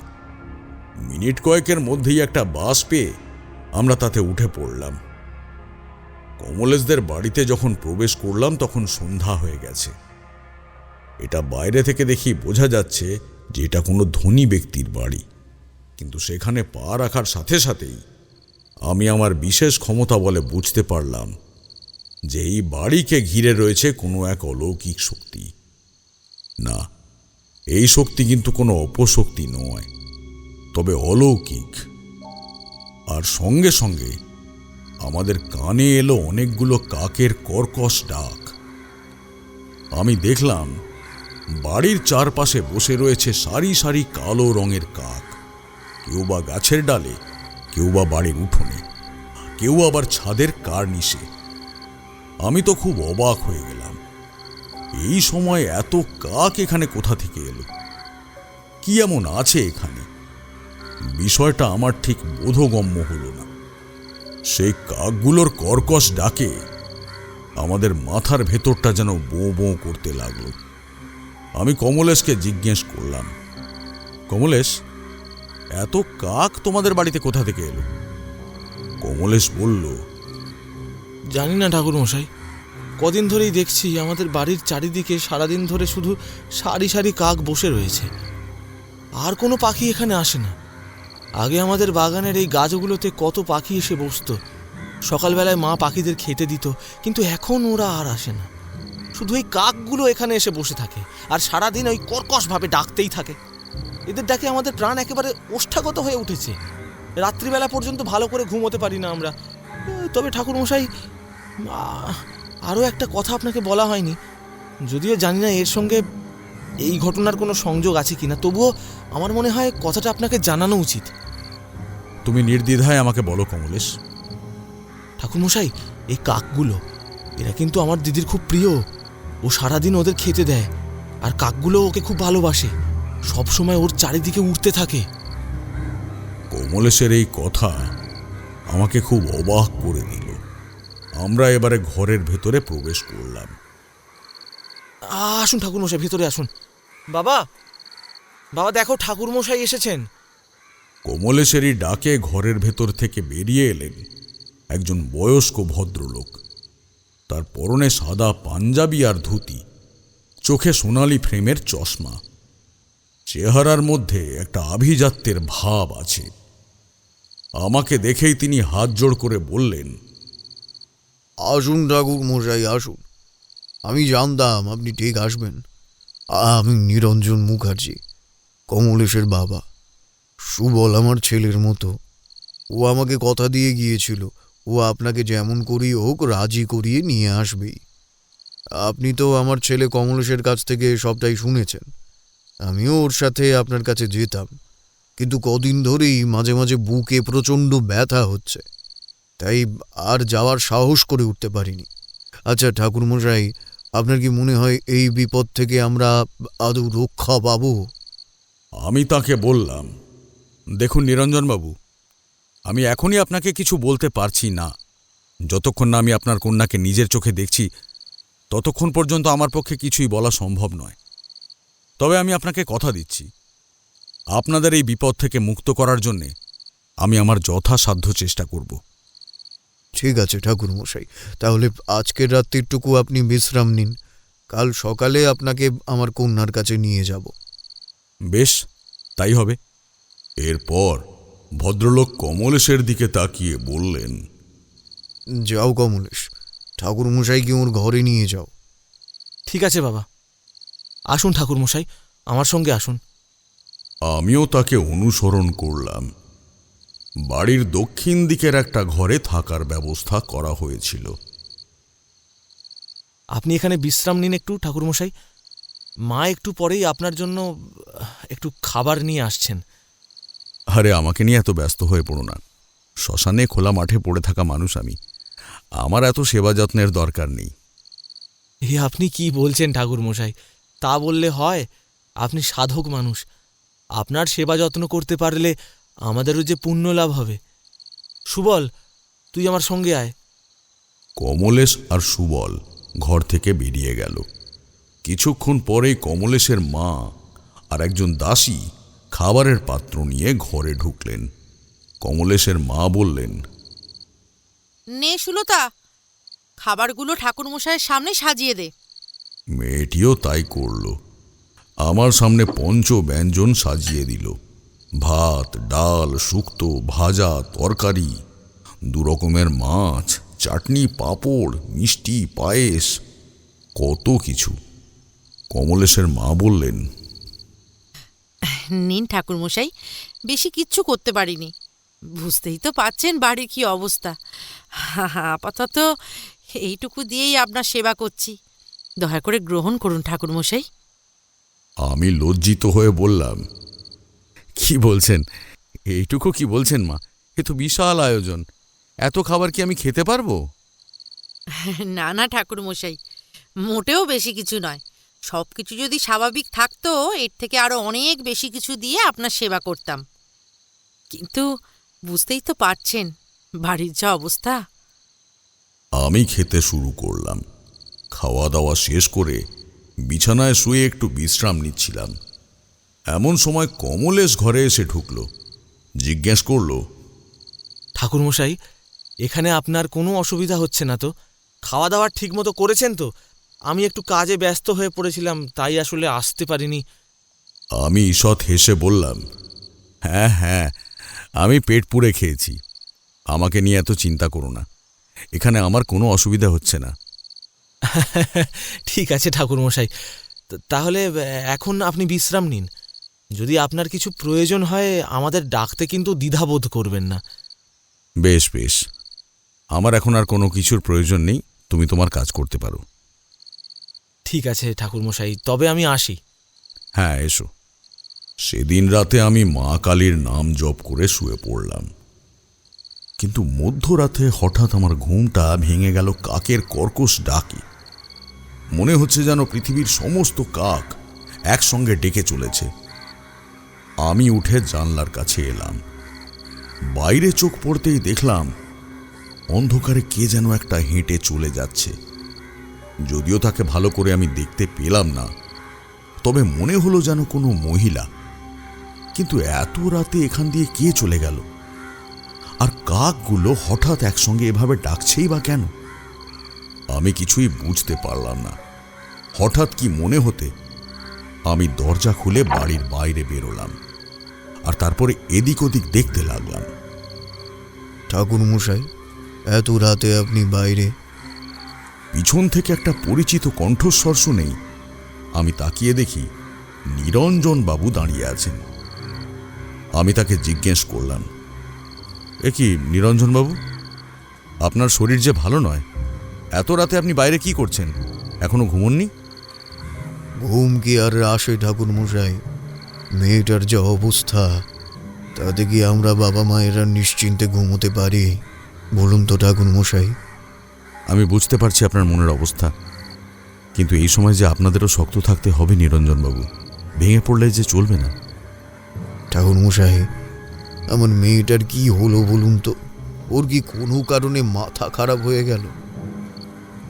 মিনিট কয়েকের মধ্যেই একটা বাস পেয়ে আমরা তাতে উঠে পড়লাম। কমলেশদের বাড়িতে যখন প্রবেশ করলাম তখন সন্ধ্যা হয়ে গেছে। এটা বাইরে থেকে দেখি বোঝা যাচ্ছে যে এটা কোনো ধনী ব্যক্তির বাড়ি, কিন্তু সেখানে পা রাখার সাথে সাথেই আমি আমার বিশেষ ক্ষমতা বলে বুঝতে পারলাম যে এই বাড়িকে ঘিরে রয়েছে কোনো এক অলৌকিক শক্তি। না, এই শক্তি কিন্তু কোনো অপশক্তি নয়, তবে অলৌকিক। আর সঙ্গে সঙ্গে আমাদের কানে এলো অনেকগুলো কাকের কর্কশ ডাক। আমি দেখলাম বাড়ির চারপাশে বসে রয়েছে সারি সারি কালো রঙের কাক। কেউ বা গাছের ডালে, কেউ বা বাড়ির উঠোনে, কেউ আবার ছাদের কার্নিশে। আমি তো খুব অবাক হয়ে গেলাম, এই সময় এত কাক এখানে কোথা থেকে এলো? কি এমন আছে এখানে? বিষয়টা আমার ঠিক বোধগম্য হলো না। সেই কাকগুলোর কর্কশ ডাকে আমাদের মাথার ভেতরটা যেন বোঁ বোঁ করতে লাগলো। আমি কমলেশকে জিজ্ঞেস করলাম, কমলেশ, এত কাক তোমাদের বাড়িতে কোথা থেকে এলো? কমলেশ বলল, জানি না ঠাকুরমশাই, কদিন ধরেই দেখছি আমাদের বাড়ির চারিদিকে সারাদিন ধরে শুধু সারি সারি কাক বসে রয়েছে, আর কোনো পাখি এখানে আসে না। আগে আমাদের বাগানের এই গাছগুলোতে কত পাখি এসে বসতো, সকালবেলায় মা পাখিদের খেতে দিত, কিন্তু এখন ওরা আর আসে না। শুধু এই কাকগুলো এখানে এসে বসে থাকে আর সারাদিন ওই কর্কশভাবে ডাকতেই থাকে। এদের ডাকে আমাদের প্রাণ একেবারে ওষ্ঠাগত হয়ে উঠেছে। রাত্রিবেলা পর্যন্ত ভালো করে ঘুমোতে পারি না আমরা। তবে ঠাকুরমশাই, আরও একটা কথা আপনাকে বলা হয়নি, যদিও জানি না এর সঙ্গে এই ঘটনার কোনো সংযোগ আছে কিনা, তবুও আমার মনে হয় কথাটা আপনাকে জানানো উচিত। তুমি নির্দ্বিধায় আমাকে বলো কমলেশ। ঠাকুরমশাই, এই কাকগুলো, এরা কিন্তু আমার দিদির খুব প্রিয়। ও সারাদিন ওদের খেতে দেয়, আর কাকগুলো ওকে খুব ভালোবাসে, সবসময় ওর চারিদিকে উঠতে থাকে। কমলেশের এই কথা আমাকে খুব অবাক করে দিল। আমরা এবারে ঘরের ভেতরে প্রবেশ করলাম। আসুন ঠাকুরমশাই, ভেতরে আসুন। বাবা, বাবা দেখো, ঠাকুরমশাই এসেছেন। কমলেশেরই ডাকে ঘরের ভেতর থেকে বেরিয়ে এলেন একজন বয়স্ক ভদ্রলোক। তার পরনে সাদা পাঞ্জাবি আর ধুতি, চোখে সোনালি ফ্রেমের চশমা। চেহারার মধ্যে একটা আভিজাত্যের ভাব আছে। আমাকে দেখেই তিনি হাত জোড় করে বললেন, আসুন ঠাকুর মশাই, আসুন। আমি জানতাম আপনি ঠিক আসবেন। আমি নিরঞ্জন মুখার্জি, কমলেশের বাবা। সুবল আমার ছেলের মতো। ও আমাকে কথা দিয়ে গিয়েছিল ও আপনাকে যেমন করেই হোক রাজি করিয়ে নিয়ে আসবেই। আপনি তো আমার ছেলে কমলেশের কাছ থেকে সবটাই শুনেছেন। আমিও ওর সাথে আপনার কাছে যেতাম, কিন্তু কদিন ধরেই মাঝে মাঝে বুকে প্রচণ্ড ব্যথা হচ্ছে, তাই আর যাওয়ার সাহস করে উঠতে পারিনি। আচ্ছা ঠাকুরমশাই, আপনার কি মনে হয় এই বিপদ থেকে আমরা আদৌ রক্ষা পাব? আমি তাকে বললাম, দেখুন নিরঞ্জনবাবু, আমি এখনই আপনাকে কিছু বলতে পারছি না। যতক্ষণ না আমি আপনার কন্যাকে নিজের চোখে দেখছি, ততক্ষণ পর্যন্ত আমার পক্ষে কিছুই বলা সম্ভব নয়। তবে আমি আপনাকে কথা দিচ্ছি, আপনাদের এই বিপদ থেকে মুক্ত করার জন্যে আমি আমার যথাসাধ্য চেষ্টা করব। ঠিক আছে ঠাকুরমশাই, তাহলে আজকের রাত্রিটুকু আপনি বিশ্রাম নিন। কাল সকালে আপনাকে আমার কন্যার কাছে নিয়ে যাব। বেশ, তাই হবে। এরপর ভদ্রলোক কমলেশের দিকে তাকিয়ে বললেন, যাও কমলেশ, ঠাকুরমশাইকে ওর ঘরে নিয়ে যাও। ঠিক আছে বাবা, আসুন ঠাকুরমশাই, আমার সঙ্গে আসুন। আমিও তাকে অনুসরণ করলাম। বাড়ির দক্ষিণ দিকের একটা ঘরে থাকার ব্যবস্থা করা হয়েছিল। আপনি এখানে বিশ্রাম নিন একটু ঠাকুরমশাই। মা একটু পরেই আপনার জন্য একটু খাবার নিয়ে আসছেন। আরে আমাকে নিয়ে এত ব্যস্ত হয়ে পড়ো না। শ্মশানে খোলা মাঠে পড়ে থাকা মানুষ আমি, আমার এত সেবা যত্নের দরকার নেই। আপনি কি বলছেন ঠাকুরমশাই? তা বললে হয়? আপনি সাধক মানুষ, আপনার সেবা যত্ন করতে পারলে আমাদেরও যে পুণ্য লাভ হবে। সুবল, তুই আমার সঙ্গে আয়। কমলেশ আর সুবল ঘর থেকে বেরিয়ে গেল। কিছুক্ষণ পরেই কমলেশের মা আর একজন দাসী খাবারের পাত্র নিয়ে ঘরে ঢুকলেন। কমলেশের মা বললেন, নে সুলতা, খাবারগুলো ঠাকুরমশাইয়ের সামনে সাজিয়ে দে। মেয়েটিও তাই করল। আমার সামনে পঞ্চ ব্যঞ্জন সাজিয়ে দিল। ভাত, ডাল, শুক্তো, ভাজা, তরকারি, 2 রকমের মাছ, চাটনি, পাঁপড়, মিষ্টি, পায়েস, কত কিছু। কমলেশের মা বললেন, নিন ঠাকুরমশাই, বেশি কিচ্ছু করতে পারিনি, বুঝতেই তো পাচ্ছেন বাড়ির কি অবস্থা। আপাতত এইটুকু দিয়েই আপনার সেবা করছি, দয়া করে গ্রহণ করুন ঠাকুরমশাই। আমি লজ্জিত হয়ে বললাম, কি বলছেন? এইটুকু কি বলছেন মা? এ তো বিশাল আয়োজন, এত খাবার কি আমি খেতে পারবো? না না ঠাকুরমশাই, মোটেও বেশি কিছু নয়। সব কিছু যদি স্বাভাবিক থাকতো, এর থেকে আরো অনেক বেশি কিছু দিয়ে আপনার সেবা করতাম, কিন্তু বুঝতেই তো পারছেন বাড়ির যা অবস্থা। আমি খেতে শুরু করলাম। খাওয়া দাওয়া শেষ করে বিছানায় শুয়ে একটু বিশ্রাম নিচ্ছিলাম। এমন সময় কমলেশ ঘরে এসে ঢুকল। জিজ্ঞেস করল, ঠাকুরমশাই, এখানে আপনার কোনো অসুবিধা হচ্ছে না তো? খাওয়া দাওয়া ঠিক মতো করেছেন তো? আমি একটু কাজে ব্যস্ত হয়ে পড়েছিলাম, তাই আসলে আসতে পারিনি। আমি ঈষৎ হেসে বললাম, হ্যাঁ হ্যাঁ, আমি পেট পুড়ে খেয়েছি। আমাকে নিয়ে এত চিন্তা করো না, এখানে আমার কোনো অসুবিধা হচ্ছে না। ঠিক আছে ঠাকুরমশাই, তাহলে এখন আপনি বিশ্রাম নিন। যদি আপনার কিছু প্রয়োজন হয় আমাদের ডাকতে কিন্তু দ্বিধাবোধ করবেন না। বেশ বেশ, আমার এখন আর কোনো কিছুর প্রয়োজন নেই, তুমি তোমার কাজ করতে পারো। ঠিক আছে ঠাকুরমশাই, তবে আমি আসি। হ্যাঁ এসো। সেদিন রাতে আমি মা কালীর নাম জপ করে শুয়ে পড়লাম, কিন্তু মধ্যরাতে হঠাৎ আমার ঘুমটা ভেঙে গেল কাকের কর্কশ ডাকে। মনে হচ্ছে যেন পৃথিবীর সমস্ত কাক একসঙ্গে ডেকে চলেছে। আমি উঠে জানলার কাছে এলাম। বাইরে চোখ পড়তেই দেখলাম অন্ধকারে কে যেন একটা হেঁটে চলে যাচ্ছে। যদিও তাকে ভালো করে আমি দেখতে পেলাম না, তবে মনে হলো যেন কোনো মহিলা। কিন্তু এত রাতে এখান দিয়ে কে চলে গেল? আর কাকগুলো হঠাৎ একসঙ্গে এভাবে ডাকছেই বা কেন? আমি কিছুই বুঝতে পারলাম না। হঠাৎ কি মনে হতে আমি দরজা খুলে বাড়ির বাইরে বেরোলাম, আর তারপরে এদিক ওদিক দেখতে লাগলাম। ঠাকুরমশাই, এত রাতে আপনি বাইরে? পিছন থেকে একটা পরিচিত কণ্ঠস্বর শুনেই আমি তাকিয়ে দেখি নিরঞ্জন বাবু দাঁড়িয়ে আছেন। আমি তাকে জিজ্ঞেস করলাম, এ কি নিরঞ্জন বাবু, আপনার শরীর যে ভালো নয়, এত রাতে আপনি বাইরে কি করছেন? এখনো ঘুমোননি? ঘুম কি আর আসে ঠাকুরমশাই? মেয়েটার যা অবস্থা, তাতে কি আমরা বাবা মায়েরা নিশ্চিন্তে ঘুমোতে পারি? বলুন তো ঠাকুরমশাই। আমি বুঝতে পারছি আপনার মনের অবস্থা, কিন্তু এই সময় যে আপনাদেরও শক্ত থাকতে হবে নিরঞ্জনবাবু, ভেঙে পড়লে যে চলবে না। ঠাকুরমশাই, আমার মেয়েটার কি হলো বলুন তো? ওর কি কোনো কারণে মাথা খারাপ হয়ে গেল?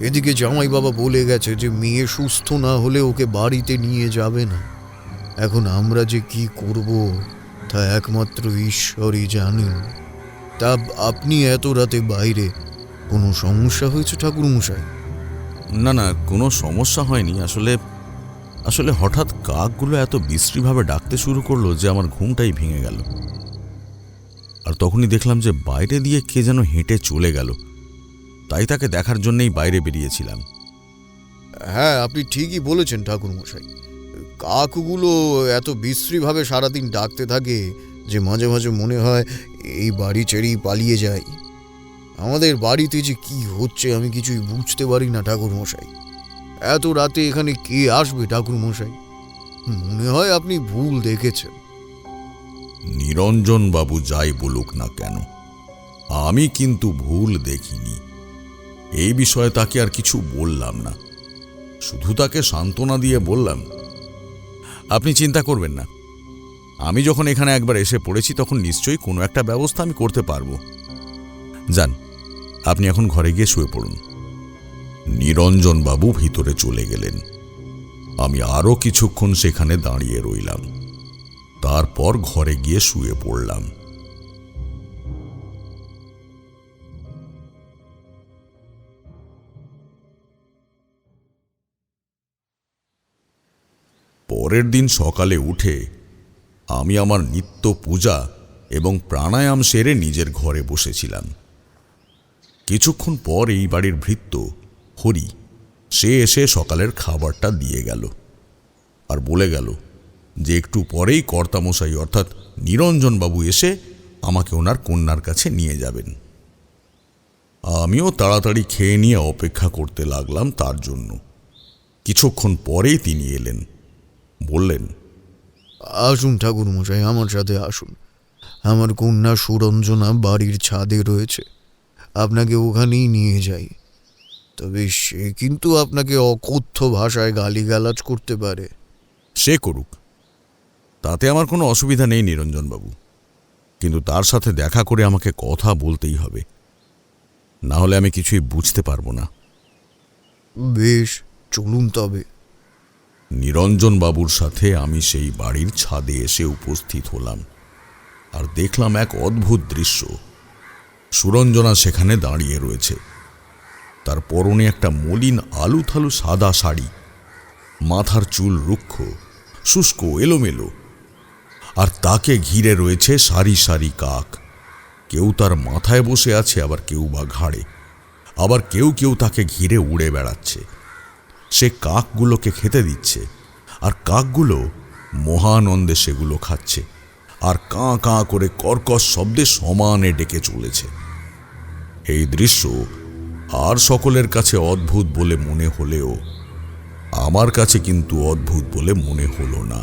এদিকে জামাই বাবা বলে গেছে যে মেয়ে সুস্থ না হলে ওকে বাড়িতে নিয়ে যাবে না। এখন আমরা যে কি করব তা একমাত্র ঈশ্বরই জানেন। তা আপনি এত রাতে বাইরে, কোনো সমস্যা হয়েছে ঠাকুরমশাই? না না, কোনো সমস্যা হয়নি। আসলে হঠাৎ কাকগুলো এত বিশ্রীভাবে ডাকতে শুরু করলো যে আমার ঘুমটাই ভেঙে গেল। আর তখনই দেখলাম যে বাইরে দিয়ে কে যেন হেঁটে চলে গেল, তাই তাকে দেখার জন্যই বাইরে বেরিয়েছিলাম। হ্যাঁ, আপনি ঠিকই বলেছেন ঠাকুরমশাই। কাকগুলো এত বিশ্রীভাবে সারাদিন ডাকতে থাকে যে মাঝে মাঝে মনে হয় এই বাড়ি ছেড়েই পালিয়ে যাই। আমাদের বাড়িতে যে কি হচ্ছে আমি কিছুই বুঝতে পারি না ঠাকুরমশাই। এত রাতে এখানে কে আসবে ঠাকুরমশাই? মনে হয় আপনি ভুল দেখেছেন। নিরঞ্জন বাবু যাই বলুক না কেন, আমি কিন্তু ভুল দেখিনি। এই বিষয়ে তাকে আর কিছু বললাম না, শুধু তাকে সান্ত্বনা দিয়ে বললাম, আপনি চিন্তা করবেন না, আমি যখন এখানে একবার এসে পড়েছি তখন নিশ্চয়ই কোনো একটা ব্যবস্থা আমি করতে পারবো। যান, আপনি এখন ঘরে গিয়ে শুয়ে পড়ুন। নিরঞ্জন বাবু ভিতরে চলে গেলেন। আমি আরো কিছুক্ষণ সেখানে দাঁড়িয়ে রইলাম, তারপর ঘরে গিয়ে শুয়ে পড়লাম। পরের দিন সকালে উঠে আমি আমার নিত্য পূজা এবং প্রাণায়াম সেরে নিজের ঘরে বসেছিলাম। কিছুক্ষণ পর এই বাড়ির ভৃত্য হরি সে এসে সকালের খাবারটা দিয়ে গেল, আর বলে গেল যে একটু পরেই কর্তামশাই অর্থাৎ নিরঞ্জনবাবু এসে আমাকে ওনার কন্যার কাছে নিয়ে যাবেন। আমিও তাড়াতাড়ি খেয়ে নিয়ে অপেক্ষা করতে লাগলাম তার জন্য। কিছুক্ষণ পরেই তিনি এলেন, বললেন, আসুন ঠাকুরমশাই, আমার সাথে আসুন। আমার কন্যা সুরঞ্জনা বাড়ির ছাদে রয়েছে, আপনাকে ওখানেই নিয়ে যাই। তবে সে কিন্তু আপনাকে অকথ্য ভাষায় গালিগালাজ করতে পারে। সে করুক, তাতে আমার কোনো অসুবিধা নেই নিরঞ্জনবাবু, কিন্তু তার সাথে দেখা করে আমাকে কথা বলতেই হবে। না হলে আমি কিছুই বুঝতে পারবো না। বেশ, চলুন তবে। নিরঞ্জন বাবুর সাথে আমি সেই বাড়ির ছাদে এসে উপস্থিত হলাম, আর দেখলাম এক অদ্ভুত দৃশ্য। সুরঞ্জনা সেখানে দাঁড়িয়ে রয়েছে। তার পরনে একটা মলিন আলুথালু সাদা শাড়ি, মাথার চুল রুক্ষ, শুষ্ক, এলোমেলো, আর তাকে ঘিরে রয়েছে সারি সারি কাক। কেউ তার মাথায় বসে আছে, আবার কেউ বা ঘাড়ে, আবার কেউ কেউ তাকে ঘিরে উড়ে বেড়াচ্ছে। সে কাকগুলোকে খেতে দিচ্ছে, আর কাকগুলো মহানন্দে সেগুলো খাচ্ছে, আর কাঁ কাঁ করে কর্কশ শব্দে সমানে ডেকে চলেছে। এই দৃশ্য আর সকলের কাছে অদ্ভুত বলে মনে হলেও আমার কাছে কিন্তু অদ্ভুত বলে মনে হলো না,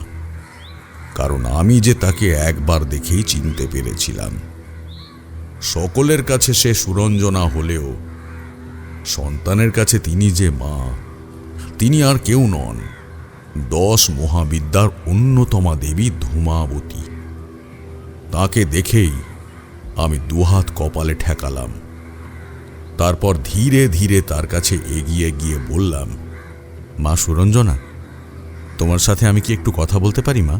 কারণ আমি যে তাকে একবার দেখেই চিনতে পেরেছিলাম। সকলের কাছে সে সুরঞ্জনা হলেও সন্তানের কাছে তিনি যে মা, তিনি আর কেউ নন, 10 মহাবিদ্যার অন্যতমা দেবী ধূমাবতী। তাকে দেখেই আমি দুহাত কপালে ঠেকালাম। তারপর ধীরে ধীরে তার কাছে এগিয়ে গিয়ে বললাম, মা সুরঞ্জনা, তোমার সাথে আমি কি একটু কথা বলতে পারি মা?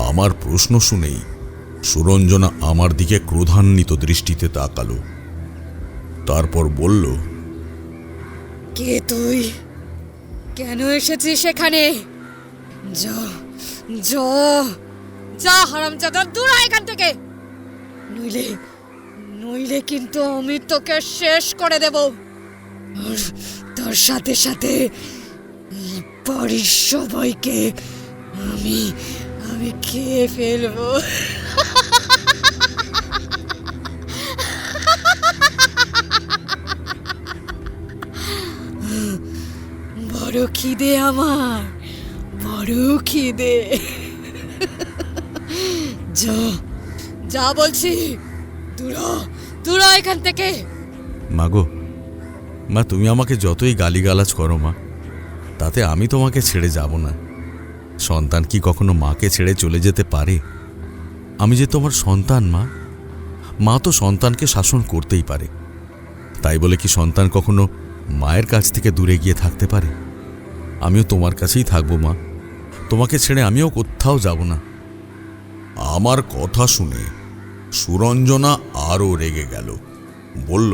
আমার প্রশ্ন শুনেই সুরঞ্জনা আমার দিকে ক্রোধান্বিত দৃষ্টিতে তাকালো। তারপর বলল, কে তুই? কেন এসেছিস এখানে? যা যা যা, হারামজাদা, দূর হ এখান থেকে, নইলে নইলে কিন্তু আমি তোকে শেষ করে দেব, আর তার সাথে সাথে এই বাড়ির সবাইকে আমি আমি খেয়ে ফেলবো। বড় খিদে আমার, বড় খিদে। যা যা বলছি, দূর হ এখান থেকে। মাগো, মা তুমি আমাকে যতই গালিগালাজ করো মা, তাতে আমি তোমাকে ছেড়ে যাব না। সন্তান কি কখনো মাকে ছেড়ে চলে যেতে পারে? আমি যে তোমার সন্তান মা, মা তো সন্তানকে শাসন করতেই পারে। তাই বলে কি সন্তান কখনো মায়ের কাছ থেকে দূরে গিয়ে থাকতে পারে? আমিও তোমার কাছেই থাকবো মা, তোমাকে ছেড়ে আমিও কোথাও যাব না। আমার কথা শুনে সুরঞ্জনা আরও রেগে গেল, বলল,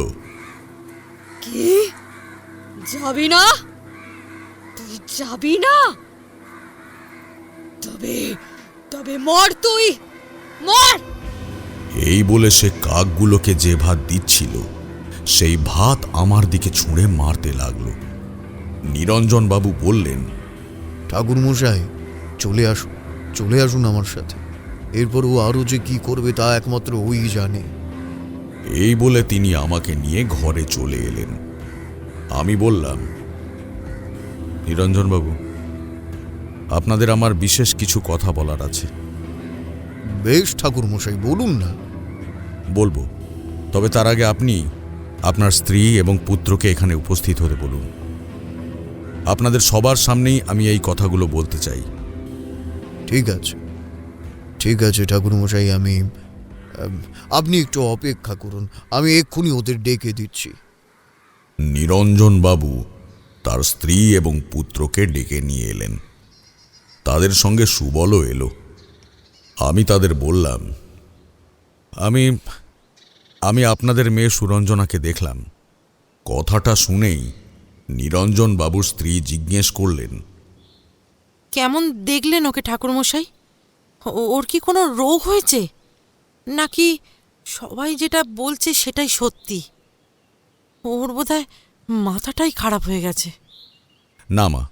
কি? যাবি না? তুই যাবি না? তবে তবে মর, তুই মর। এই বলে সে কাকগুলোকে যে ভাত দিচ্ছিল সেই ভাত আমার দিকে ছুঁড়ে মারতে লাগলো। নিরঞ্জন বাবু বললেন, ঠাকুরমশাই, চলে আসুন আমার সাথে। এরপর ও আরও যে কি করবে তা একমাত্র ওই জানে। এই বলে তিনি আমাকে নিয়ে ঘরে চলে এলেন। আমি বললাম, নিরঞ্জন বাবু, আপনাদের আমার বিশেষ কিছু কথা বলার আছে। বেশ ঠাকুরমশাই, বলুন না। বলবো, তবে তার আগে আপনি আপনার স্ত্রী এবং পুত্রকে এখানে উপস্থিত হতে বলুন। আপনাদের সবার সামনেই আমি এই কথাগুলো বলতে চাই। ঠিক আছে ঠাকুরমশাই, আপনি একটু অপেক্ষা করুন, আমি এক্ষুনি ওদের ডেকে দিচ্ছি। নিরঞ্জন বাবু তার স্ত্রী এবং পুত্রকে ডেকে নিয়ে এলেন। তাদের সঙ্গে সুবলও এলো। আমি তাদের বললাম, আমি আপনাদের মেয়ে সুরঞ্জনাকে দেখলাম। কথাটা শুনেই নিরঞ্জন বাবুর স্ত্রী জিজ্ঞেস করলেন, কেমন দেখলেন ওকে ঠাকুরমশাই? ওর কি কোনো রোগ হয়েছে, নাকি সবাই যেটা বলছে সেটাই সত্যি? ওর বোধহয় মাথাটাই খারাপ হয়ে গেছে। না মা,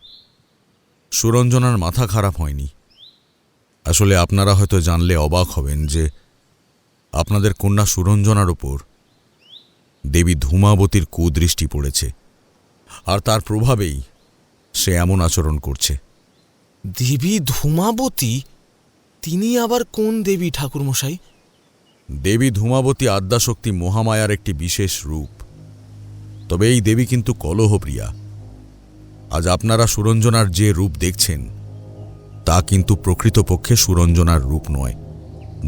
সুরঞ্জনার মাথা খারাপ হয়নি। আসলে আপনারা হয়তো জানলে অবাক হবেন যে আপনাদের কন্যা সুরঞ্জনার উপর দেবী ধূমাবতীর কুদৃষ্টি পড়েছে, আর তার প্রভাবেই সে এমন আচরণ করছে। দেবী ধূমাবতী? তিনি আবার কোন দেবী ঠাকুরমশাই? দেবী ধূমাবতী আদ্যাশক্তি মহামায়ার একটি বিশেষ রূপ। তবে এই দেবী কিন্তু কলহপ্রিয়া। আজ আপনারা সুরঞ্জনার যে রূপ দেখছেন তা কিন্তু প্রকৃতপক্ষে সুরঞ্জনার রূপ নয়,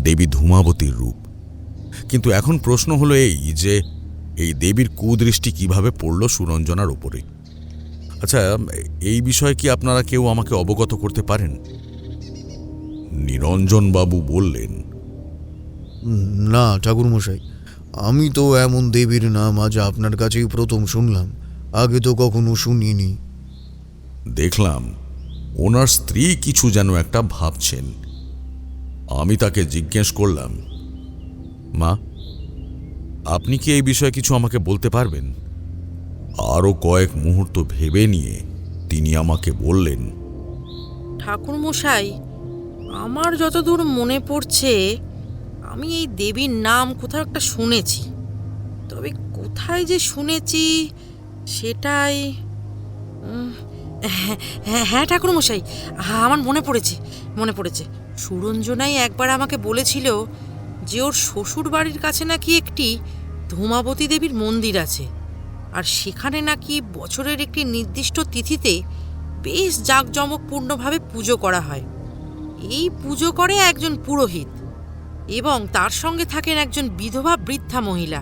দেবী ধূমাবতীর রূপ। কিন্তু এখন প্রশ্ন হলো এই যে এই দেবীর কুদৃষ্টি কিভাবে পড়ল সুরঞ্জনার উপরে। আচ্ছা, এই বিষয়ে কি আপনারা কেউ আমাকে অবগত করতে পারেন? নিরঞ্জনবাবু বললেন, না ঠাকুরমশাই, আমি তো এমন দেবীর নাম আজ আপনার কাছেই প্রথম শুনলাম, আগে তো কখনো শুনিনি। দেখলাম ওনার স্ত্রী কিছু যেন একটা ভাবছেন। আমি তাকে জিজ্ঞেস করলাম, মা, আপনি কি এই বিষয়ে কিছু আমাকে বলতে পারবেন? আরও কয়েক মুহূর্ত ভেবে নিয়ে তিনি আমাকে বললেন, ঠাকুরমশাই, আমার যতদূর মনে পড়ছে আমি এই দেবীর নাম কোথাও একটা শুনেছি, তবে কোথায় যে শুনেছি সেটাই হ্যাঁ হ্যাঁ ঠাকুরমশাই, আমার মনে পড়েছে। সুরঞ্জনাই একবার আমাকে বলেছিল যে ওর শ্বশুর বাড়ির কাছে নাকি একটি ধূমাবতী দেবীর মন্দির আছে, আর সেখানে নাকি বছরের একটি নির্দিষ্ট তিথিতে বেশ জাঁকজমকপূর্ণভাবে পুজো করা হয়। এই পুজো করে একজন পুরোহিত এবং তার সঙ্গে থাকেন একজন বিধবা বৃদ্ধা মহিলা।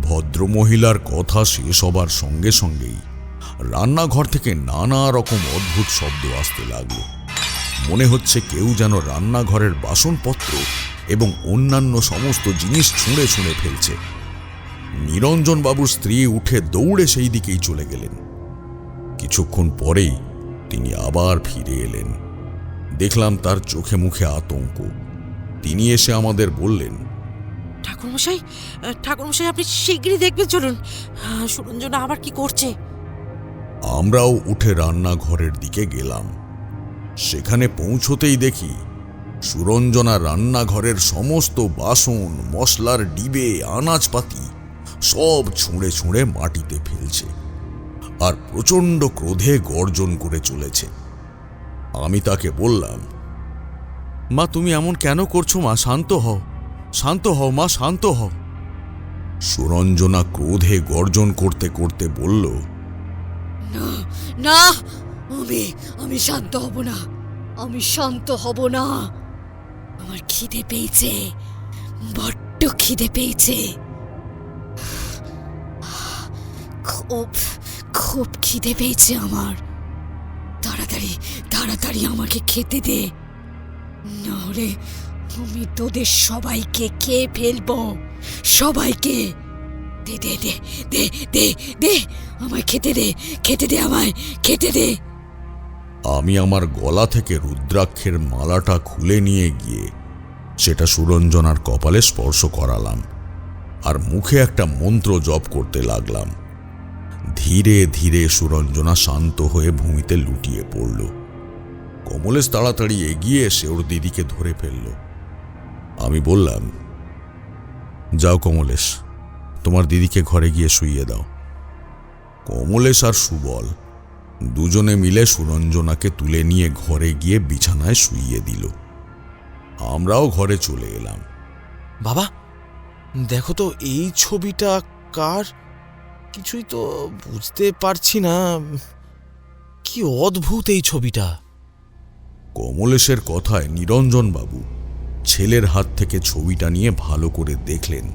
ভদ্রমহিলার কথা শেষ হবার সঙ্গে সঙ্গেই রান্নাঘর থেকে নানা রকম অদ্ভুত শব্দ আসতে লাগলো। মনে হচ্ছে কেউ যেন রান্নাঘরের বাসনপত্র এবং অন্যান্য সমস্ত জিনিস ছুঁড়ে ছুঁড়ে ফেলছে। নিরঞ্জনবাবুর স্ত্রী উঠে দৌড়ে সেই দিকেই চলে গেলেন। কিছুক্ষণ পরেই তিনি আবার ফিরে এলেন। দেখলাম তার চোখে মুখে আতঙ্ক। তিনি এসে আমাদের বললেন, ঠাকুরমশাই, আপনি শীঘ্রই দেখবেন, চলুন, সুরঞ্জনা আবার কি করছে। আমরাও উঠে রান্নাঘরের দিকে গেলাম। সেখানে পৌঁছতেই দেখি সুরঞ্জনা রান্নাঘরের সমস্ত বাসন, মশলার ডিবে, আনাজপাতি সব ছুঁড়ে ছুঁড়ে মাটিতে ফেলছে আর প্রচণ্ড ক্রোধে গর্জন করে চলেছে। আমি তাকে বললাম, মা, তুমি এমন কেন করছো? মা, শান্ত হও, শান্ত হও মা, শান্ত হও। সুরঞ্জনা ক্রোধে গর্জন করতে করতে বলল, না না, আমি শান্ত হব না, আমি শান্ত হব না। আমার খিদে পেয়েছে, বড্ড খিদে পেয়েছে, খুব খুব খিদে পেয়েছে আমার। তাড়াতাড়ি আমাকে খেতে দে, নাহলে আমি তোদের সবাইকে খেয়ে ফেলবো, সবাইকে। দে দে দে দে দে দে আমায় খেতে দে আমায় খেতে দে। আমি আমার গলা থেকে রুদ্রাক্ষের মালাটা খুলে নিয়ে গিয়ে সেটা সুরঞ্জনার কপালে স্পর্শ করালাম আর মুখে একটা মন্ত্র জপ করতে লাগলাম। ধীরে ধীরে সুরঞ্জনা শান্ত হয়ে ভূমিতে লুটিয়ে পড়ল। কমলেশ তাড়াতাড়ি এগিয়ে এসে ওর দিদিকে ধরে ফেলল। আমি বললাম, যাও কমলেশ, তোমার দিদিকে ঘরে গিয়ে শুইয়ে দাও। কমলেশ আর সুবল দুজনে মিলে সুরঞ্জনাকে তুলে নিয়ে ঘরে গিয়ে বিছানায় শুইয়ে দিল। আমরাও ঘরে চলে এলাম। বাবা, দেখো তো এই ছবিটা কার? কিছুই তো বুঝতে পারছি না, কি অদ্ভুত এই ছবিটা। কমলেশের কথায় নিরঞ্জনবাবু ছেলের হাত থেকে ছবিটা নিয়ে ভালো করে দেখলেন,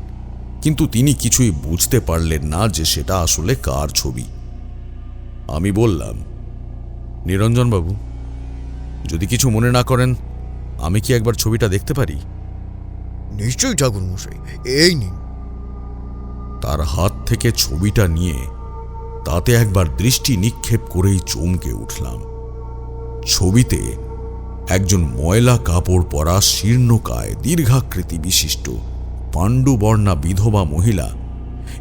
কিন্তু তিনি কিছুই বুঝতে পারলেন না যে সেটা আসলে কার ছবি। আমি বললাম, নিরঞ্জনবাবু, যদি কিছু মনে না করেন আমি কি একবার ছবিটা দেখতে পারি? নিশ্চয়ই ঠাকুরমশাই, এই নিন। তার হাত থেকে ছবিটা নিয়ে তাতে একবার দৃষ্টি নিক্ষেপ করেই চমকে উঠলাম। ছবিতে একজন ময়লা কাপড় পরা শীর্ণকায় দীর্ঘাকৃতি বিশিষ্ট পাণ্ডুবর্ণা বিধবা মহিলা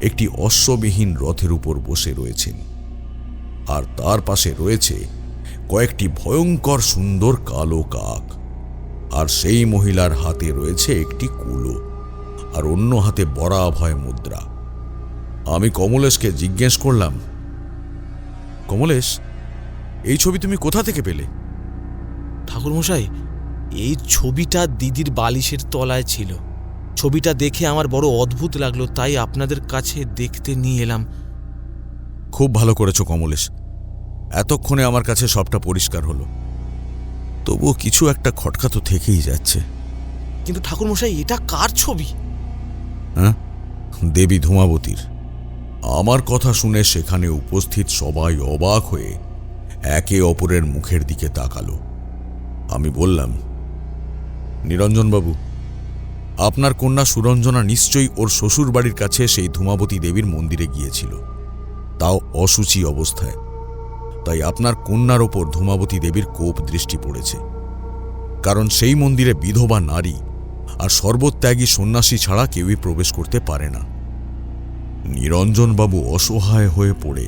একটি অশ্ববিহীন রথের উপর বসে রয়েছেন, আর তার পাশে রয়েছে কয়েকটি ভয়ঙ্কর সুন্দর কালো কাক, আর সেই মহিলার হাতে রয়েছে একটি কুলো আর অন্য হাতে বরাভয় মুদ্রা। আমি কমলেশকে জিজ্ঞেস করলাম, কমলেশ, এই ছবি তুমি কোথা থেকে পেলে? ঠাকুরমশাই, এই ছবিটা দিদির বালিশের তলায় ছিল। ছবিটা দেখে আমার বড় অদ্ভুত লাগলো, তাই আপনাদের কাছে দেখতে নিয়ে এলাম। খুব ভালো করেছো কমলেশ, এতক্ষণে আমার কাছে সবটা পরিষ্কার হলো। তবুও কিছু একটা খটকা তো থেকেই যাচ্ছে। কিন্তু ঠাকুরমশাই, এটা কার ছবি? হ্যাঁ, দেবী ধূমাবতীর। আমার কথা শুনে সেখানে উপস্থিত সবাই অবাক হয়ে একে অপরের মুখের দিকে তাকালো। আমি বললাম, নিরঞ্জনবাবু, আপনার কন্যা সুরঞ্জনা নিশ্চয়ই ওর শ্বশুর বাড়ির কাছে সেই ধূমাবতী দেবীর মন্দিরে গিয়েছিল, তাও অসুচি অবস্থায়। তাই আপনার কন্যার ওপর ধূমাবতী দেবীর কোপ দৃষ্টি পড়েছে, কারণ সেই মন্দিরে বিধবা নারী আর সর্বত্যাগী সন্ন্যাসী ছাড়া কেউই প্রবেশ করতে পারে না। নিরঞ্জনবাবু অসহায় হয়ে পড়ে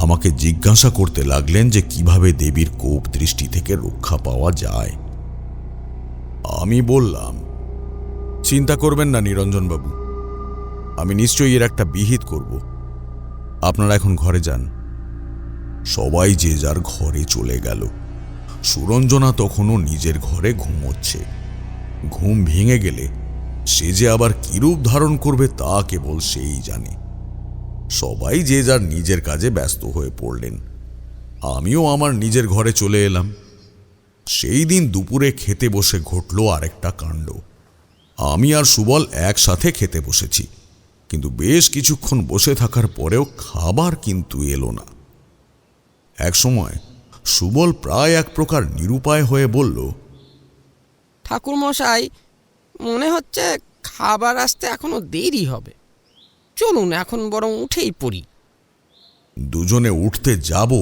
আমাকে জিজ্ঞাসা করতে লাগলেন যে কিভাবে দেবীর কোপ দৃষ্টি থেকে রক্ষা পাওয়া যায়। আমি বললাম, চিন্তা করবেন না নিরঞ্জনবাবু, আমি নিশ্চয়ই এর একটা বিহিত করব। আপনারা এখন ঘরে যান। সবাই যে যার ঘরে চলে গেল। সুরঞ্জনা তখনও নিজের ঘরে ঘুমোচ্ছে। ঘুম ভেঙে গেলে সে যে আবার কিরূপ ধারণ করবে তা কেবল সেই জানে। সবাই যে যার নিজের কাজে ব্যস্ত হয়ে পড়লেন। আমিও আমার নিজের ঘরে চলে এলাম। সেই দিন দুপুরে খেতে বসে ঘটল আরেকটা কাণ্ড। আমি আর সুবল একসাথে খেতে বসেছি, কিন্তু বেশ কিছুক্ষণ বসে থাকার পরেও খাবার কিন্তু এলো না। এক সময় সুবল প্রায় এক প্রকার নিরুপায় হয়ে বলল, ঠাকুরমশাই, মনে হচ্ছে খাবার আসতে এখনো দেরি হবে। চলুন এখন বরং উঠেই পড়ি। দুজনে উঠতে যাব,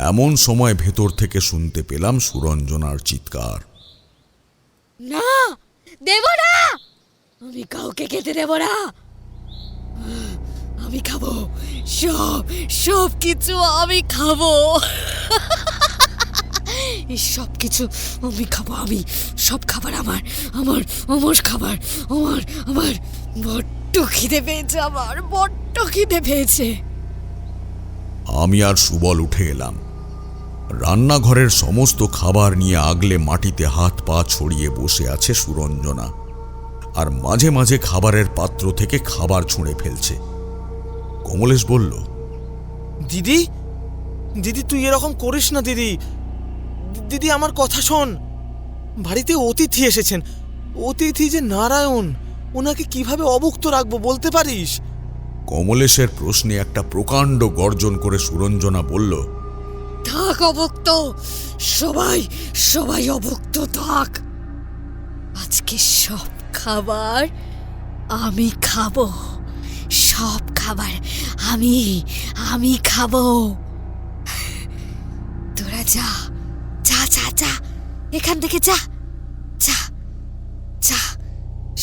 এমন সময় ভেতর থেকে শুনতে পেলাম সুরঞ্জনার চিৎকার। না, দেব না, আমি কাউকে খেতে দেব না। আমি খাবো, সব কিছু আমি খাবো। এই সব কিছু আমি খাবো। আমি সব খাবার আমার খাবার। আমার বড্ড খিদে পেয়েছে, আমার বড্ড খিদে পেয়েছে। আমি আর সুবল উঠে এলাম। রান্নাঘরের সমস্ত খাবার নিয়ে আগলে মাটিতে হাত পা ছড়িয়ে বসে আছে সুরঞ্জনা, আর মাঝে মাঝে খাবারের পাত্র থেকে খাবার ছুঁড়ে ফেলছে। কমলেশ বলল, দিদি, দিদি তুই এরকম করিস না দিদি। দিদি আমার কথা শোন, বাড়িতে অতিথি এসেছেন। অতিথি যে নারায়ণ, ওনাকে কিভাবে অভুক্ত রাখবো বলতে পারিস? কমলেশের প্রশ্নে একটা প্রকাণ্ড গর্জন করে সুরঞ্জনা বলল, থাক অভুক্ত, সবাই অভুক্ত থাক। আজকে সব খাবার আমি খাবো, সব খাবার আমি খাবো। তোরা যা যা যা যা, এখান থেকে যা যা যা,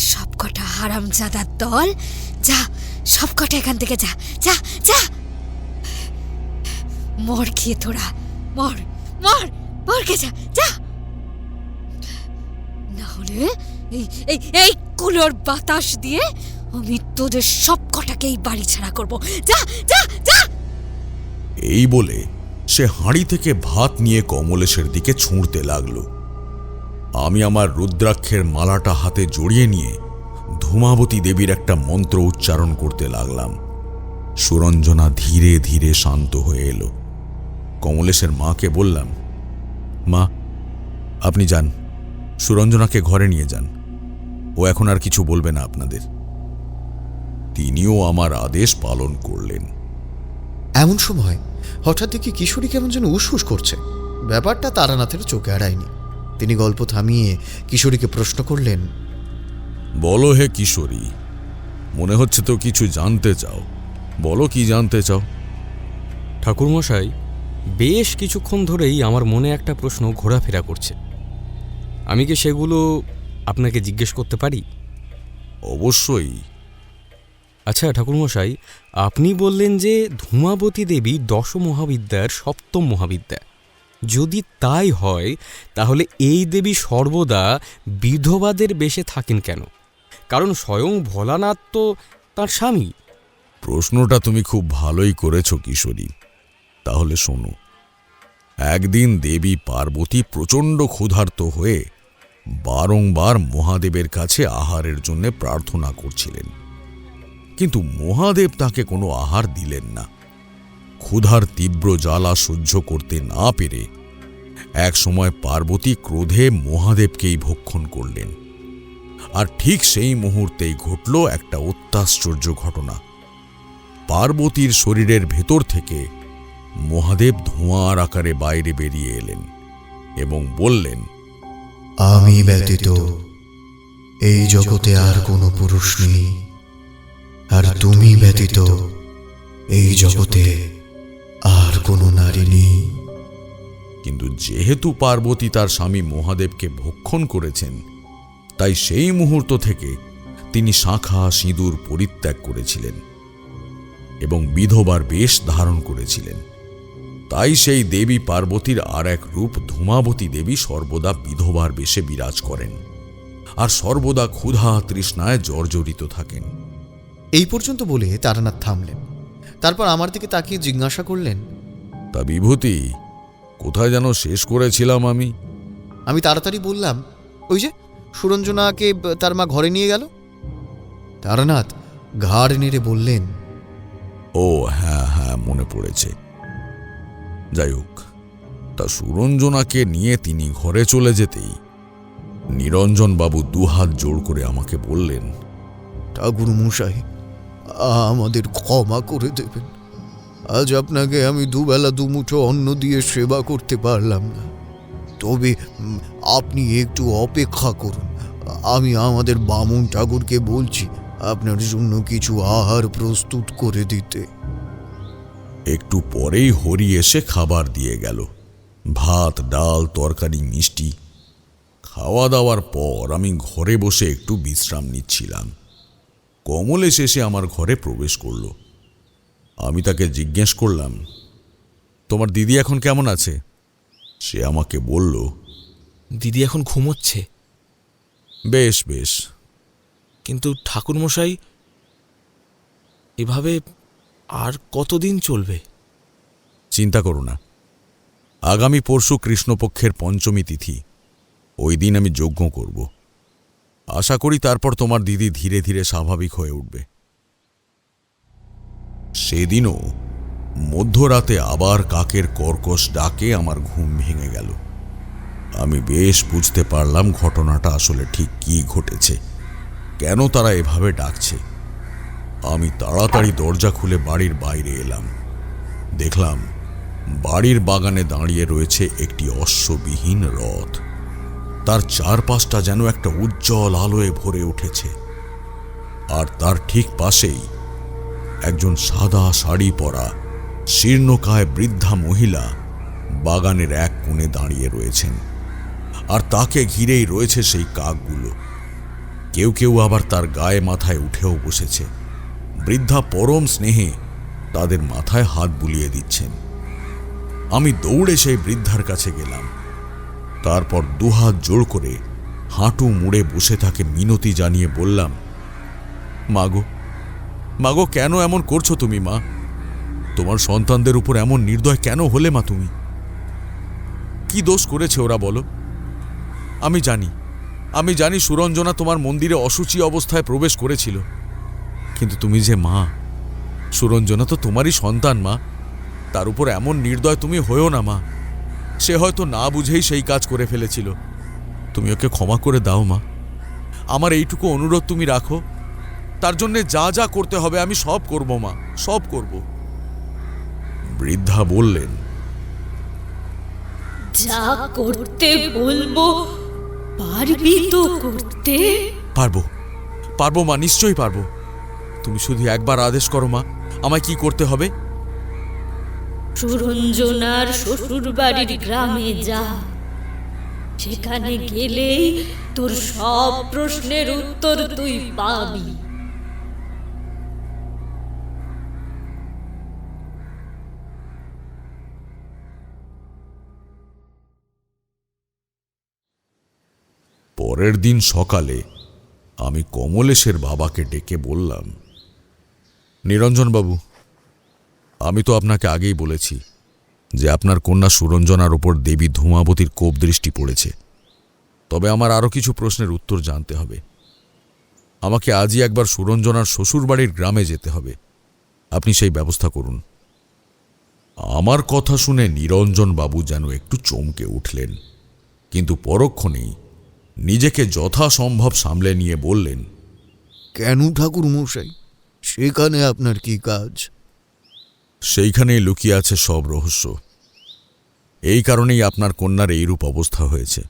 সবকটা হারামজাদার দল, যা সবকটা এখান থেকে যা যা যা। মর খেয়ে তোরা, মর কে যা যা, না হলে এই কুলোর বাতাস দিয়ে আমি তোদের সব কটাকেই বাড়ি ছাড়া করব। যা যা যা। এই বলে সে হাঁড়ি থেকে ভাত নিয়ে কমলেশের দিকে ছুঁড়তে লাগলো। আমি আমার রুদ্রাক্ষের মালাটা হাতে জড়িয়ে নিয়ে ধূমাবতী দেবীর একটা মন্ত্র উচ্চারণ করতে লাগলাম। সুরঞ্জনা ধীরে ধীরে শান্ত হয়ে এলো। কমলেশের মাকে বললাম, মা, আপনি যান, সুরঞ্জনাকে ঘরে নিয়ে যান, ও এখন আর কিছু বলবে না আপনাদের। তিনিও আমার আদেশ পালন করলেন। এমন সময় হঠাৎ দেখি কিশোরী কেমন যেন উসউস করছে। ব্যাপারটা তারানাথের চোখে এড়ায়নি। তিনি গল্প থামিয়ে কিশোরীকে প্রশ্ন করলেন, বলো হে কিশোরী, মনে হচ্ছে তো কিছু জানতে চাও, বলো কি জানতে চাও? ঠাকুরমশাই, বেশ কিছুক্ষণ ধরেই আমার মনে একটা প্রশ্ন ঘোরাফেরা করছে। আমি কি সেগুলো আপনাকে জিজ্ঞেস করতে পারি? অবশ্যই। আচ্ছা ঠাকুরমশাই, আপনি বললেন যে ধূমাবতী দেবী দশমহাবিদ্যার সপ্তম মহাবিদ্যা। যদি তাই হয়, তাহলে এই দেবী সর্বদা বিধবাদের বেশে থাকেন কেন? কারণ স্বয়ং ভোলানাথ তো তাঁর স্বামী। প্রশ্নটা তুমি খুব ভালোই করেছ কিশোরী। তাহলে শোনো। একদিন দেবী পার্বতী প্রচণ্ড ক্ষুধার্ত হয়ে বারংবার মহাদেবের কাছে আহারের জন্য প্রার্থনা করছিলেন, কিন্তু মহাদেব তাকে কোনো আহার দিলেন না। ক্ষুধার তীব্র জ্বালা সহ্য করতে না পেরে এক সময় পার্বতী ক্রোধে মহাদেবকেই ভক্ষণ করলেন। আর ঠিক সেই মুহূর্তেই ঘটল একটা অত্যাশ্চর্য ঘটনা। পার্বতীর শরীরের ভেতর থেকে মহাদেব ধোঁয়ার আকারে বাইরে বেরিয়ে এলেন এবং বললেন, আমি ব্যতীত এই জগতে আর কোনো পুরুষ নেই, আর তুমি ব্যতীত এই জগতে আর কোনো নারী নেই। কিন্তু যেহেতু পার্বতী তার স্বামী মহাদেবকে ভক্ষণ করেছেন, তাই সেই মুহূর্ত থেকে তিনি শাঁখা সিঁদুর পরিত্যাগ করেছিলেন এবং বিধবার বেশ ধারণ করেছিলেন। তাই সেই দেবী পার্বতীর আর এক রূপ ধূমাবতী দেবী সর্বদা বিধবার বেশে বিরাজ করেন আর সর্বদা ক্ষুধা তৃষ্ণায় জর্জরিত থাকেন। এই পর্যন্ত বলে তারানাথ থামলেন। তারপর আমার দিকে তাকিয়ে জিজ্ঞাসা করলেন, তা বিভূতি, কোথায় যেন শেষ করেছিলাম আমি? আমি তাড়াতাড়ি বললাম, ওই যে সুরঞ্জনাকে তার মা ঘরে নিয়ে গেল। তারানাথ ঘাড় নেড়ে বললেন, ও হ্যাঁ হ্যাঁ, মনে পড়েছে। যাই হোক, তা সুরঞ্জনাকে নিয়ে তিনি ঘরে চলে যেতেই নিরঞ্জন বাবু দুহাত জোড় করে আমাকে বললেন, ঠাকুর মশাই, আমাদের ক্ষমা করে দেবেন। আজ আপনাকে আমি দুবেলা দুমুঠো অন্ন দিয়ে সেবা করতে পারলাম না, তবে আপনি একটু অপেক্ষা করুন। আমি আমাদের বামুন ঠাকুরকে বলছি আপনার জন্য কিছু আহার প্রস্তুত করে দিতে। একটু পরেই হরি এসে খাবার দিয়ে গেল, ভাত, ডাল, তরকারি, মিষ্টি। খাওয়া দাওয়ার পর আমি ঘরে বসে একটু বিশ্রাম নিচ্ছিলাম। কমলেশ এসে আমার ঘরে প্রবেশ করল। আমি তাকে জিজ্ঞেস করলাম, তোমার দিদি এখন কেমন আছে? সে আমাকে বলল, দিদি এখন ঘুমোচ্ছে। বেশ বেশ। কিন্তু ঠাকুরমশাই, এভাবে আর কতদিন চলবে? চিন্তা করো না, আগামী পরশু কৃষ্ণপক্ষের পঞ্চমী তিথি, ওই দিন আমি যজ্ঞ করব। আশা করি তারপর তোমার দিদি ধীরে ধীরে স্বাভাবিক হয়ে উঠবে। সেদিনও মধ্যরাতে আবার কাকের কর্কশ ডাকে আমার ঘুম ভেঙে গেল। আমি বেশ বুঝতে পারলাম ঘটনাটা আসলে ঠিক কী ঘটেছে, কেন তারা এভাবে ডাকছে। আমি তাড়াতাড়ি দরজা খুলে বাড়ির বাইরে এলাম। দেখলাম বাড়ির বাগানে দাঁড়িয়ে রয়েছে একটি অশ্ববিহীন রথ। তার চারপাশটা যেন একটা উজ্জ্বল আলোয় ভরে উঠেছে, আর তার ঠিক পাশেই একজন সাদা শাড়ি পরা শীর্ণকায় বৃদ্ধা মহিলা বাগানের এক কোণে দাঁড়িয়ে রয়েছেন, আর তাকে ঘিরেই রয়েছে সেই কাকগুলো। কেউ কেউ আবার তার গায়ে মাথায় উঠেও বসেছে। বৃদ্ধা পরম স্নেহে তাদের মাথায় হাত বুলিয়ে দিচ্ছেন। আমি দৌড়ে সেই বৃদ্ধার কাছে গেলাম। তারপর দুহাত জোড় করে হাঁটু মুড়ে বসে তাকে মিনতি জানিয়ে বললাম, মাগো, মাগো, কেন এমন করছো তুমি মা? তোমার সন্তানদের উপর এমন নির্দয় কেন হলে মা তুমি? কি দোষ করেছে ওরা বলো? আমি জানি সুরঞ্জনা তোমার মন্দিরে অশুচি অবস্থায় প্রবেশ করেছিল, কিন্তু তুমি যে মা, সুরঞ্জনা তো তোমারই সন্তান মা। তার উপর এমন নির্দয় তুমি হয়েও না মা। সে হয়তো না বুঝেই সেই কাজ করে ফেলেছিল। তুমি ওকে ক্ষমা করে দাও মা। আমার এইটুকু অনুরোধ তুমি রাখো। তার জন্যে যা যা করতে হবে আমি সব করব মা, সব করব। বৃদ্ধা বললেন, যা করতে বলবো পারবি তো করতে? পারবো মা, নিশ্চয়ই পারবো। তুমি শুধু একবার আদেশ করো মা, আমায় কি করতে হবে? সুরঞ্জনার শ্বশুর বাড়ির গ্রামে যা, সেখানে গেলেই তোর সব প্রশ্নের উত্তর তুই পাবি। পরের দিন সকালে আমি কমলেশের বাবাকে ডেকে বললাম, নিরঞ্জনবাবু, আমি তো আপনাকে আগেই বলেছি যে আপনার কন্যা সুরঞ্জনার ওপর দেবী ধূমাবতীর কোপ দৃষ্টি পড়েছে। তবে আমার আরও কিছু প্রশ্নের উত্তর জানতে হবে। আমাকে আজই একবার সুরঞ্জনার শ্বশুরবাড়ির গ্রামে যেতে হবে। আপনি সেই ব্যবস্থা করুন। আমার কথা শুনে নিরঞ্জনবাবু যেন একটু চমকে উঠলেন, কিন্তু পরক্ষণেই নিজেকে যথাসম্ভব সামলে নিয়ে বললেন, কেন ঠাকুর মশাই, সেখানে আপনার কি কাজ? সেইখানেই লুকিয়ে আছে সব রহস্য। এই কারণেই আপনার কন্যার এইরূপ অবস্থা হয়েছে।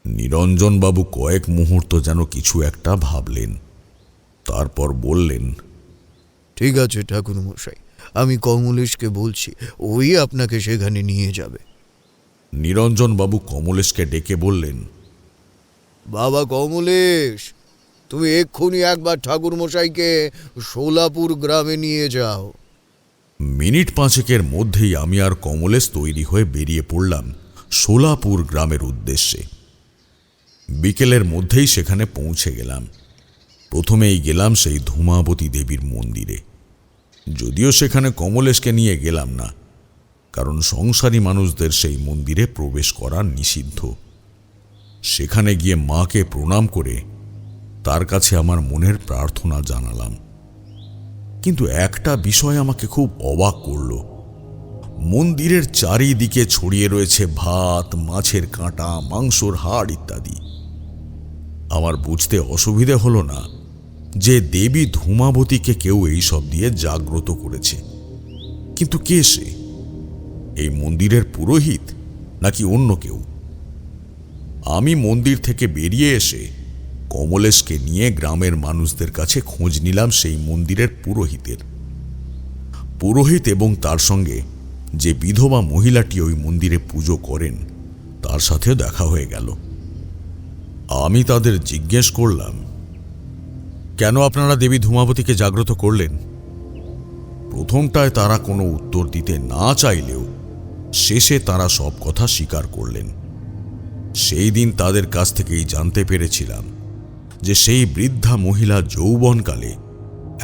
নিরঞ্জনবাবু কয়েক মুহূর্ত যেন কিছু একটা ভাবলেন, তারপর বললেন, ঠিক আছে ঠাকুর মশাই, আমি কমলেশকে বলছি, ওই আপনাকে সেখানে নিয়ে যাবে। নিরঞ্জনবাবু কমলেশকে ডেকে বললেন, বাবা কমলেশ, তুমি এক্ষুনি একবার ঠাকুর মশাইকে সোলাপুর গ্রামে নিয়ে যাও। মিনিট পাঁচেকের মধ্যেই আমি আর কমলেশ তৈরি হয়ে বেরিয়ে পড়লাম সোলাপুর গ্রামের উদ্দেশ্যে। বিকেলের মধ্যেই সেখানে পৌঁছে গেলাম। প্রথমেই গেলাম সেই ধূমাবতী দেবীর মন্দিরে। যদিও সেখানে কমলেশকে নিয়ে গেলাম না, কারণ সংসারী মানুষদের সেই মন্দিরে প্রবেশ করা নিষিদ্ধ। সেখানে গিয়ে মাকে প্রণাম করে তার কাছে আমার মনের প্রার্থনা জানালাম। কিন্তু একটা বিষয় আমাকে খুব অবাক করল। মন্দিরের চারিদিকে ছড়িয়ে রয়েছে ভাত, মাছের কাঁটা, মাংসর হাড় ইত্যাদি। আমার বুঝতে অসুবিধে হলো না যে দেবী ধূমাবতীকে কেউ এইসব দিয়ে জাগ্রত করেছে। কিন্তু কে সে? এই মন্দিরের পুরোহিত নাকি অন্য কেউ? আমি মন্দির থেকে বেরিয়ে এসে কমলেশকে নিয়ে গ্রামের মানুষদের কাছে খোঁজ নিলাম সেই মন্দিরের পুরোহিতের। পুরোহিত এবং তার সঙ্গে যে বিধবা মহিলাটি ওই মন্দিরে পুজো করেন তার সাথেও দেখা হয়ে গেল। আমি তাদের জিজ্ঞেস করলাম, কেন আপনারা দেবী ধূমাবতীকে জাগ্রত করলেন? প্রথমটায় তারা কোনো উত্তর দিতে না চাইলেও শেষে তারা সব কথা স্বীকার করলেন। সেই দিন তাদের কাছ থেকেই জানতে পেরেছিলাম যে সেই বৃদ্ধা মহিলা যৌবনকালে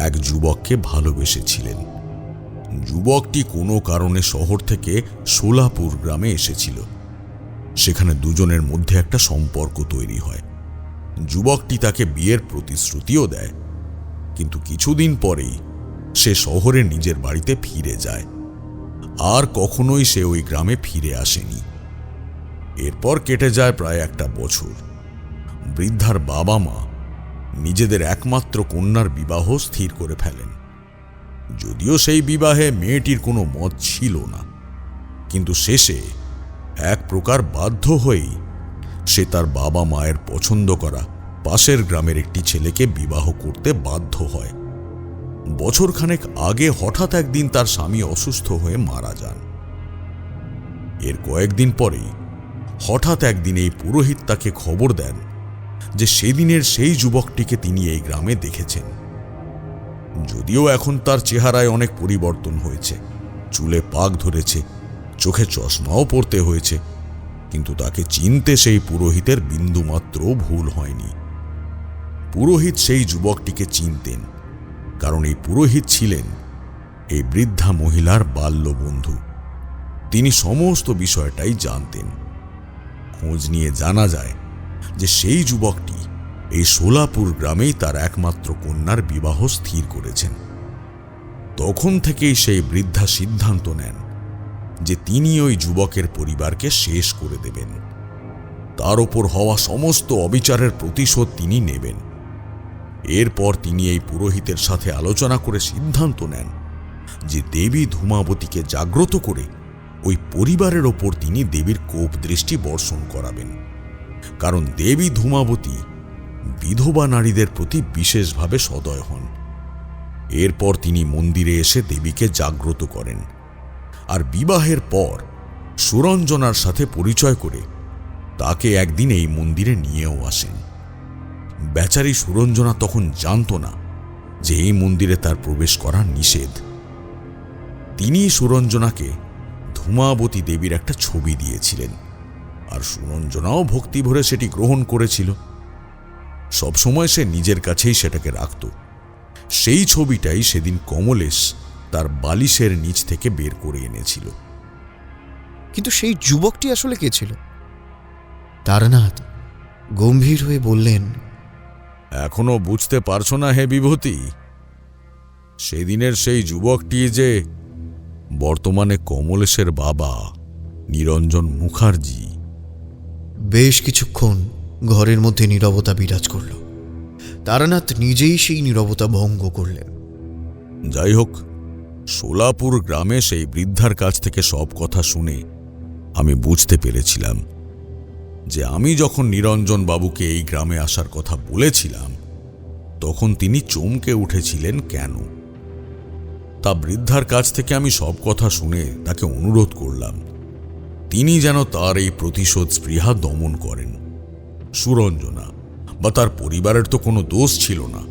এক যুবককে ভালোবেসেছিলেন। যুবকটি কোনো কারণে শহর থেকে সোলাপুর গ্রামে এসেছিল। সেখানে দুজনের মধ্যে একটা সম্পর্ক তৈরি হয়। যুবকটি তাকে বিয়ের প্রতিশ্রুতিও দেয়, কিন্তু কিছুদিন পরেই সে শহরে নিজের বাড়িতে ফিরে যায়। আর কখনোই সে ওই গ্রামে ফিরে আসেনি। এরপর কেটে যায় প্রায় একটা বছর। বৃদ্ধার বাবা মা নিজেদের একমাত্র কন্যার বিবাহ স্থির করে ফেলেন। যদিও সেই বিবাহে মেয়েটির কোনো মত ছিল না, কিন্তু শেষে এক প্রকার বাধ্য হয়েই সে তার বাবা মায়ের পছন্দ করা পাশের গ্রামের একটি ছেলেকে বিবাহ করতে বাধ্য হয়। বছরখানেক আগে হঠাৎ একদিন তার স্বামী অসুস্থ হয়ে মারা যান। এর কয়েকদিন পরেই হঠাৎ একদিন এই পুরোহিত তাকে খবর দেন যে সেদিনের সেই যুবকটিকে তিনি এই গ্রামে দেখেছেন। যদিও এখন তার চেহারায় অনেক পরিবর্তন হয়েছে, চুলে পাক ধরেছে, চোখে চশমাও পরতে হয়েছে, কিন্তু তাকে চিনতে সেই পুরোহিতের বিন্দুমাত্র ভুল হয়নি। পুরোহিত সেই যুবকটিকে চিনতেন, কারণ এই পুরোহিত ছিলেন এই বৃদ্ধা মহিলার বাল্য বন্ধু। তিনি সমস্ত বিষয়টাই জানতেন। খোঁজ নিয়ে জানা যায় যে সেই যুবকটি এই সোলাপুর গ্রামেই তার একমাত্র কন্যার বিবাহ স্থির করেছেন। তখন থেকেই সেই বৃদ্ধা সিদ্ধান্ত নেন যে তিনি ওই যুবকের পরিবারকে শেষ করে দেবেন। তার ওপর হওয়া সমস্ত অবিচারের প্রতিশোধ তিনি নেবেন। এরপর তিনি এই পুরোহিতের সাথে আলোচনা করে সিদ্ধান্ত নেন যে দেবী ধূমাবতীকে জাগ্রত করে ওই পরিবারের ওপর তিনি দেবীর কোপ দৃষ্টি বর্ষণ করাবেন, কারণ দেবী ধূমাবতী বিধবা নারীদের প্রতি বিশেষভাবে সদয় হন। এরপর তিনি মন্দিরে এসে দেবীকে জাগ্রত করেন, আর বিবাহের পর সুরঞ্জনার সাথে পরিচয় করে তাকে একদিন এই মন্দিরে নিয়েও আসেন। বেচারি সুরঞ্জনা তখন জানত না যে এই মন্দিরে তার প্রবেশ করা নিষেধ। তিনি সুরঞ্জনাকে ধূমাবতী দেবীর একটা ছবি দিয়েছিলেন, আর সুরঞ্জনাও ভক্তি ভরে সেটি গ্রহণ করেছিল। সবসময় সে নিজের কাছেই সেটাকে রাখত। সেই ছবিটাই সেদিন কমলেশ তার বালিশের নিচ থেকে বের করে এনেছিল। কিন্তু সেই যুবকটি আসলে কে ছিল? তারানাথ গম্ভীর হয়ে বললেন, এখনো বুঝতে পারছো না হে বিভূতি? সেদিনের সেই যুবকটি যে বর্তমানে কমলেশের বাবা নিরঞ্জন মুখার্জি। বেশ কিছুক্ষণ ঘরের মধ্যে নীরবতা বিরাজ করল। তারানাথ নিজেই সেই নীরবতা ভঙ্গ করলেন। যাই হোক, সোলাপুর গ্রামে সেই বৃদ্ধার কাছ থেকে সব কথা শুনে আমি বুঝতে পেরেছিলাম যে আমি যখন নিরঞ্জন বাবুকে এই গ্রামে আসার কথা বলেছিলাম তখন তিনি চমকে উঠেছিলেন কেন। তা বৃদ্ধার কাছ থেকে আমি সব কথা শুনে তাকে অনুরোধ করলাম তিনি যেন তার এই প্রতিশোধ স্পৃহা দমন করেন। সুরঞ্জনা বা তার পরিবারের তো কোনো দোষ ছিল না।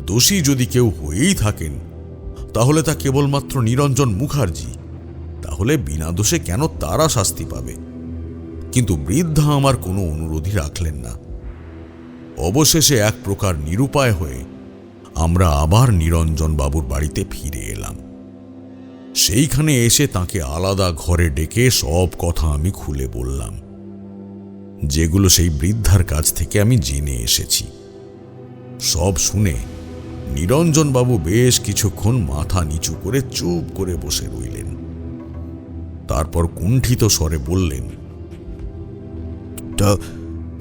দোষী যদি কেউ হয়েই থাকেন তাহলে তা কেবলমাত্র নিরঞ্জন মুখার্জি। তাহলে বিনা দোষে কেন তারা শাস্তি পাবে? কিন্তু বৃদ্ধা আমার কোনো অনুরোধই রাখলেন না। অবশেষে এক প্রকার নিরুপায় হয়ে আমরা আবার নিরঞ্জন বাবুর বাড়িতে ফিরে এলাম। সেইখানে এসে তাকে আলাদা ঘরে ডেকে সব কথা আমি খুলে বললাম, যেগুলো সেই বৃদ্ধার কাছ থেকে আমি জেনে এসেছি। সব শুনে নিরঞ্জন বাবু বেশ কিছুক্ষণ মাথা নিচু করে চুপ করে বসে রইলেন। তারপর কুণ্ঠিত স্বরে বললেন,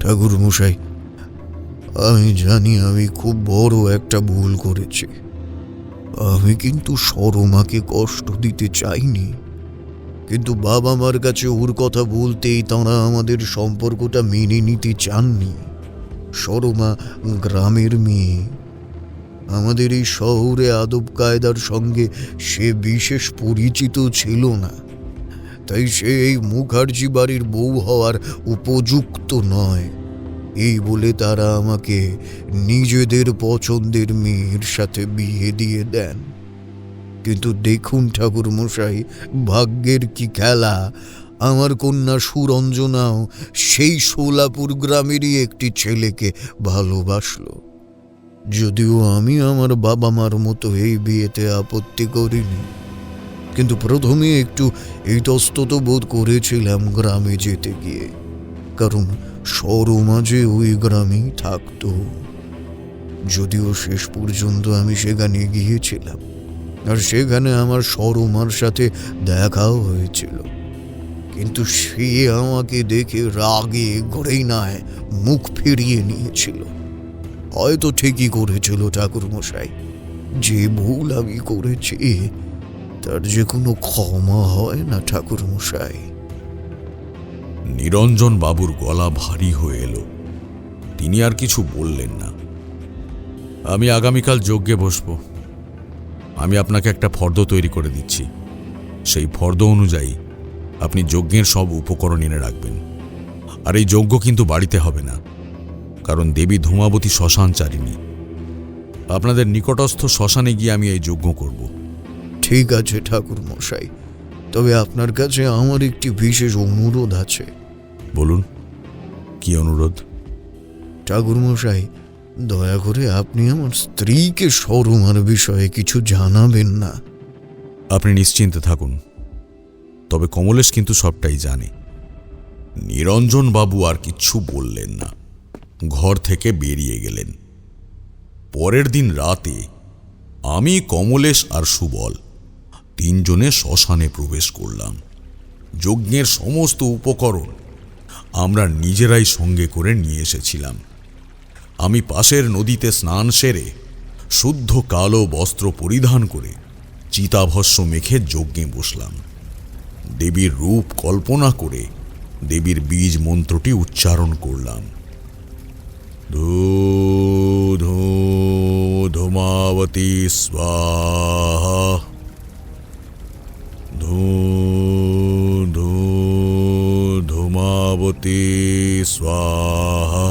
ঠাকুর মশাই, আমি জানি আমি খুব বড় একটা ভুল করেছি। আমি কিন্তু সরমাকে কষ্ট দিতে চাইনি, কিন্তু বাবা মার কাছে ওর কথা বলতেই তাঁরা আমাদের সম্পর্কটা মেনে নিতে চাননি। সরমা গ্রামের মেয়ে, আমাদের এই শহরে আদব কায়দার সঙ্গে সে বিশেষ পরিচিত ছিল না, তাই সে এই মুখার্জি বাড়ির বউ হওয়ার উপযুক্ত নয়। এই বলে তারা আমাকে নিজেদের পছন্দের মেয়ের সাথে বিয়ে দিয়ে দেন। কিন্তু দেখুন ঠাকুর মশাই, ভাগ্যের কি খেলা, আমার কন্যা সুরঞ্জনাও সেই সোলাপুর গ্রামেরই একটি ছেলেকে ভালোবাসলো। যদিও আমি আমার বাবা মার মতো এই বিয়েতে আপত্তি করিনি, কিন্তু প্রথমে একটু ইতস্তত বোধ করেছিলাম গ্রামে যেতে গিয়ে, কারণ সরমা যে ওই গ্রামেই থাকতো। যদিও শেষ পর্যন্ত আমি সেখানে গিয়েছিলাম, আর সেখানে আমার সরমার সাথে দেখাও হয়েছিল, কিন্তু সে আমাকে দেখে রাগে ঘৃণায় মুখ ফিরিয়ে নিয়েছিল। হয়তো ঠিকই করেছিল ঠাকুর মশাই, যে ভুল আমি করেছি তার যে কোনো ক্ষমা হয় না ঠাকুর মশাই। নিরঞ্জন বাবুর গলা ভারী হয়ে এলো। তিনি আর কিছু বললেন না। আমি আগামীকাল যজ্ঞে বসব। আমি আপনাকে একটা ফর্দ তৈরি করে দিচ্ছি। সেই ফর্দ অনুযায়ী আপনি যজ্ঞের সব উপকরণ এনে রাখবেন। আর এই যজ্ঞ কিন্তু বাড়িতে হবে না, কারণ দেবী ধূমাবতী শ্মশানচারিণী। আপনাদের নিকটস্থ শ্মশানে গিয়ে আমি এই যজ্ঞ করব। ঠিক আছে ঠাকুর মশাই, তবে আপনার কাছে আমার একটি বিশেষ অনুরোধ আছে। বলুন, কি অনুরোধ? ঠাকুর মশাই, দয়া করে আপনি আমার স্ত্রীকে সরমার বিষয়ে কিছু জানাবেন না। আপনি নিশ্চিন্তে থাকুন, তবে কমলেশ কিন্তু সবটাই জানে। নিরঞ্জন বাবু আর কিচ্ছু বললেন না, ঘর থেকে বেরিয়ে গেলেন। পরের দিন রাতে আমি, কমলেশ আর সুবল তিনজনে শ্মশানে প্রবেশ করলাম। যজ্ঞের সমস্ত উপকরণ আমরা নিজেরাই সঙ্গে করে নিয়ে এসেছিলাম। আমি পাশের নদীতে স্নান সেরে শুদ্ধ কালো বস্ত্র পরিধান করে চিতাভস্য মেখে যজ্ঞে বসলাম। দেবীর রূপ কল্পনা করে দেবীর বীজ মন্ত্রটি উচ্চারণ করলাম। ধূ ধূ ধূমাবতী স্বাহা, ধূ ধূ ধূমাবতী স্বাহা।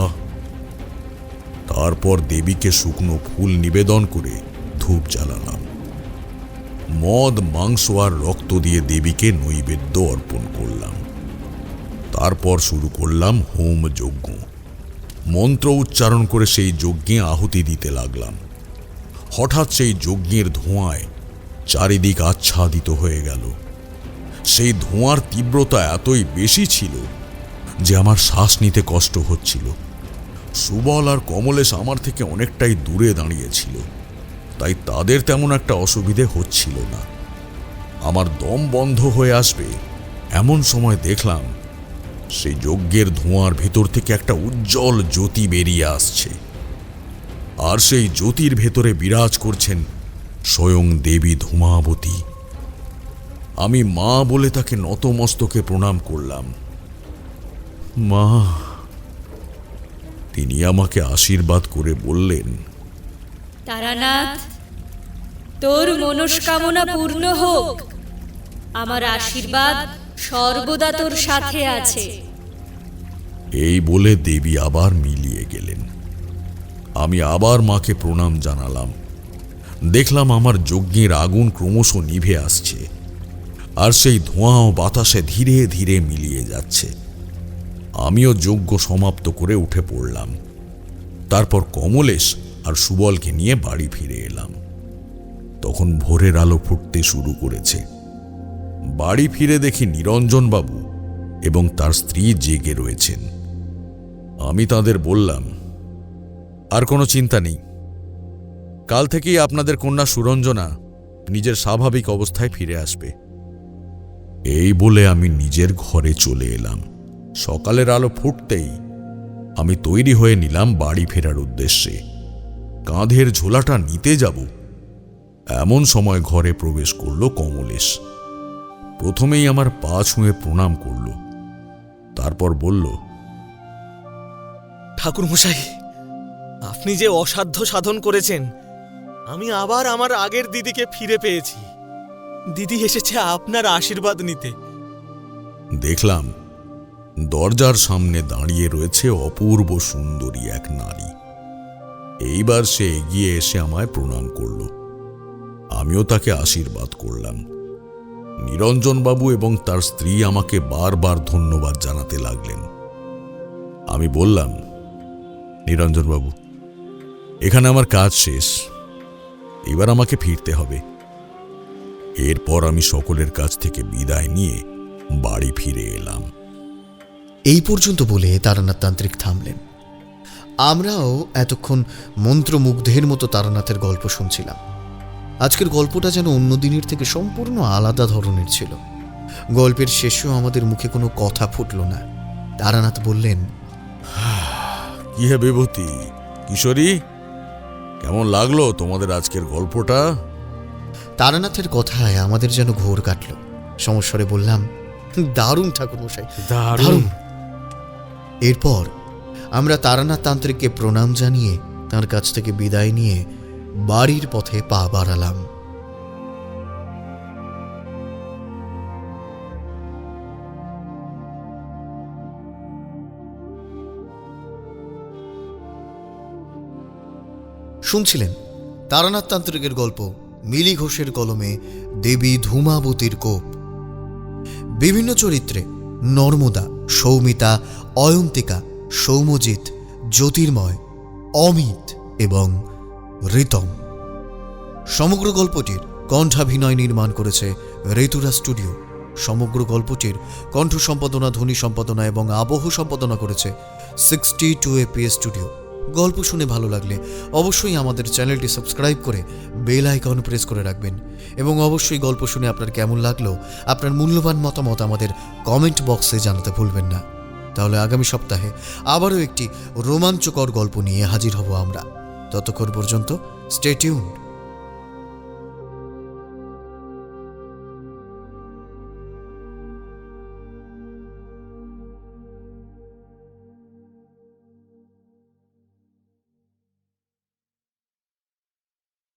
তারপর দেবীকে শুকনো ফুল নিবেদন করে ধূপ জ্বালালাম। মদ, মাংস আর রক্ত দিয়ে দেবীকে নৈবেদ্য অর্পণ করলাম। তারপর শুরু করলাম হোম যজ্ঞ। মন্ত্র উচ্চারণ করে সেই যজ্ঞে আহুতি দিতে লাগলাম। হঠাৎ সেই যজ্ঞের ধোঁয়ায় চারিদিক আচ্ছাদিত হয়ে গেল। সেই ধোঁয়ার তীব্রতা এতই বেশি ছিল যে আমার শ্বাস নিতে কষ্ট হচ্ছিল। সুবল আর কমলেশ আমার থেকে অনেকটাই দূরে দাঁড়িয়েছিল, তাই তাদের তেমন একটা অসুবিধে হচ্ছিল না। আমার দম বন্ধ হয়ে আসবে এমন সময় দেখলাম সেই যজ্ঞের ধোঁয়ার ভেতর থেকে একটা উজ্জ্বল জ্যোতি বেরিয়ে আসছে, আর সেই জ্যোতির ভেতরে বিরাজ করছেন স্বয়ং দেবী ধূমাবতী। আমি মা বলে তাকে নতমস্তকে প্রণাম করলাম। মা, তিনি আমাকে আশীর্বাদ করে বললেন, তারানাথ, তোর মনস্কামনা পূর্ণ হোক। আমার আশীর্বাদ সর্বদা তোর সাথে আছে। এই বলে দেবী আবার মিলিয়ে গেলেন। আমি আবার মাকে প্রণাম জানালাম। দেখলাম আমার যজ্ঞের আগুন ক্রমশ নিভে আসছে, আর সেই ধোঁয়াও বাতাসে ধীরে ধীরে মিলিয়ে যাচ্ছে। আমিও যজ্ঞ সমাপ্ত করে উঠে পড়লাম। তারপর কমলেশ আর সুবলকে নিয়ে বাড়ি ফিরে এলাম। তখন ভোরের আলো ফুটতে শুরু করেছে। বাড়ি ফিরে দেখি নিরঞ্জনবাবু এবং তার স্ত্রী জেগে রয়েছেন। আমি তাদের বললাম, আর কোনো চিন্তা নেই, কাল থেকেই আপনাদের কন্যা সুরঞ্জনা নিজের স্বাভাবিক অবস্থায় ফিরে আসবে। এই বলে আমি নিজের ঘরে চলে এলাম। সকালের আলো ফুটতেই আমি তৈরি হয়ে নিলাম বাড়ি ফেরার উদ্দেশ্যে। কাঁধের ঝোলাটা নিতে যাব, এমন সময় ঘরে প্রবেশ করল কমলেশ। প্রথমেই আমার পা ছুঁয়ে প্রণাম করল, তারপর বলল, ঠাকুরমশাই, আপনি যে অসাধ্য সাধন করেছেন, আমি আবার আমার আগের দিদিকে ফিরে পেয়েছি। দিদি এসেছে আপনার আশীর্বাদ নিতে। দেখলাম দরজার সামনে দাঁড়িয়ে রয়েছে অপূর্ব সুন্দরী এক নারী। এইবার সে এগিয়ে এসে আমায় প্রণাম করল। আমিও তাকে আশীর্বাদ করলাম। নিরঞ্জনবাবু এবং তার স্ত্রী আমাকে বারবার ধন্যবাদ জানাতে লাগলেন। আমি বললাম, নিরঞ্জনবাবু, এখানে আমার কাজ শেষ, এবার আমাকে ফিরতে হবে। এরপর আমি সকলের কাছ থেকে বিদায় নিয়ে বাড়ি ফিরে এলাম। এই পর্যন্ত বলে তারানাথ তান্ত্রিক থামলেন। আমরাও এতক্ষণ মন্ত্রমুগ্ধের মতো তারানাথের গল্প শুনছিলাম। আজকের গল্পটা যেন অন্য দিনের থেকে সম্পূর্ণ আলাদা ধরনের ছিল। গল্পের শেষেও আমাদের মুখে কোনো কথা ফুটল না। তারানাথ বললেন, কি হে বিভূতি, কিশোরী, কেমন লাগলো তোমাদের আজকের গল্পটা? তারানাথের কথায় আমাদের যেন ঘোর কাটল। সমস্বরে বললাম, দারুণ ঠাকুরমশাই, দারুণ। এরপর আমরা তারানাথ তান্ত্রিককে প্রণাম জানিয়ে তার কাছ থেকে বিদায় নিয়ে বাড়ির পথে পা বাড়ালাম। শুনছিলেন তারানাথ তান্ত্রিকের গল্প মিলি ঘোষের কলমে দেবী ধূমাবতীর কোপ। বিভিন্ন চরিত্রে নর্মদা, সৌমিতা, অয়ন্তিকা, সৌম্যজিৎ, জ্যোতির্ময়, অমিত এবং ঋতম। সমগ্র গল্পটির কণ্ঠাভিনয় নির্মাণ করেছে ঋতুরা স্টুডিও। সমগ্র গল্পটির কণ্ঠ সম্পাদনা, ধ্বনি সম্পাদনা এবং আবহ সম্পাদনা করেছে 62 APS স্টুডিও। গল্প শুনে ভালো লাগলে অবশ্যই আমাদের চ্যানেলটি সাবস্ক্রাইব করে বেল আইকন প্রেস করে রাখবেন, এবং অবশ্যই গল্প শুনে আপনার কেমন লাগলো আপনার মূল্যবান মতামত আমাদের কমেন্ট বক্সে জানাতে ভুলবেন না। তাহলে আগামী সপ্তাহে আবারও একটি রোমাঞ্চকর গল্প নিয়ে হাজির হব আমরা। ততক্ষণ পর্যন্ত স্টে টিউনড।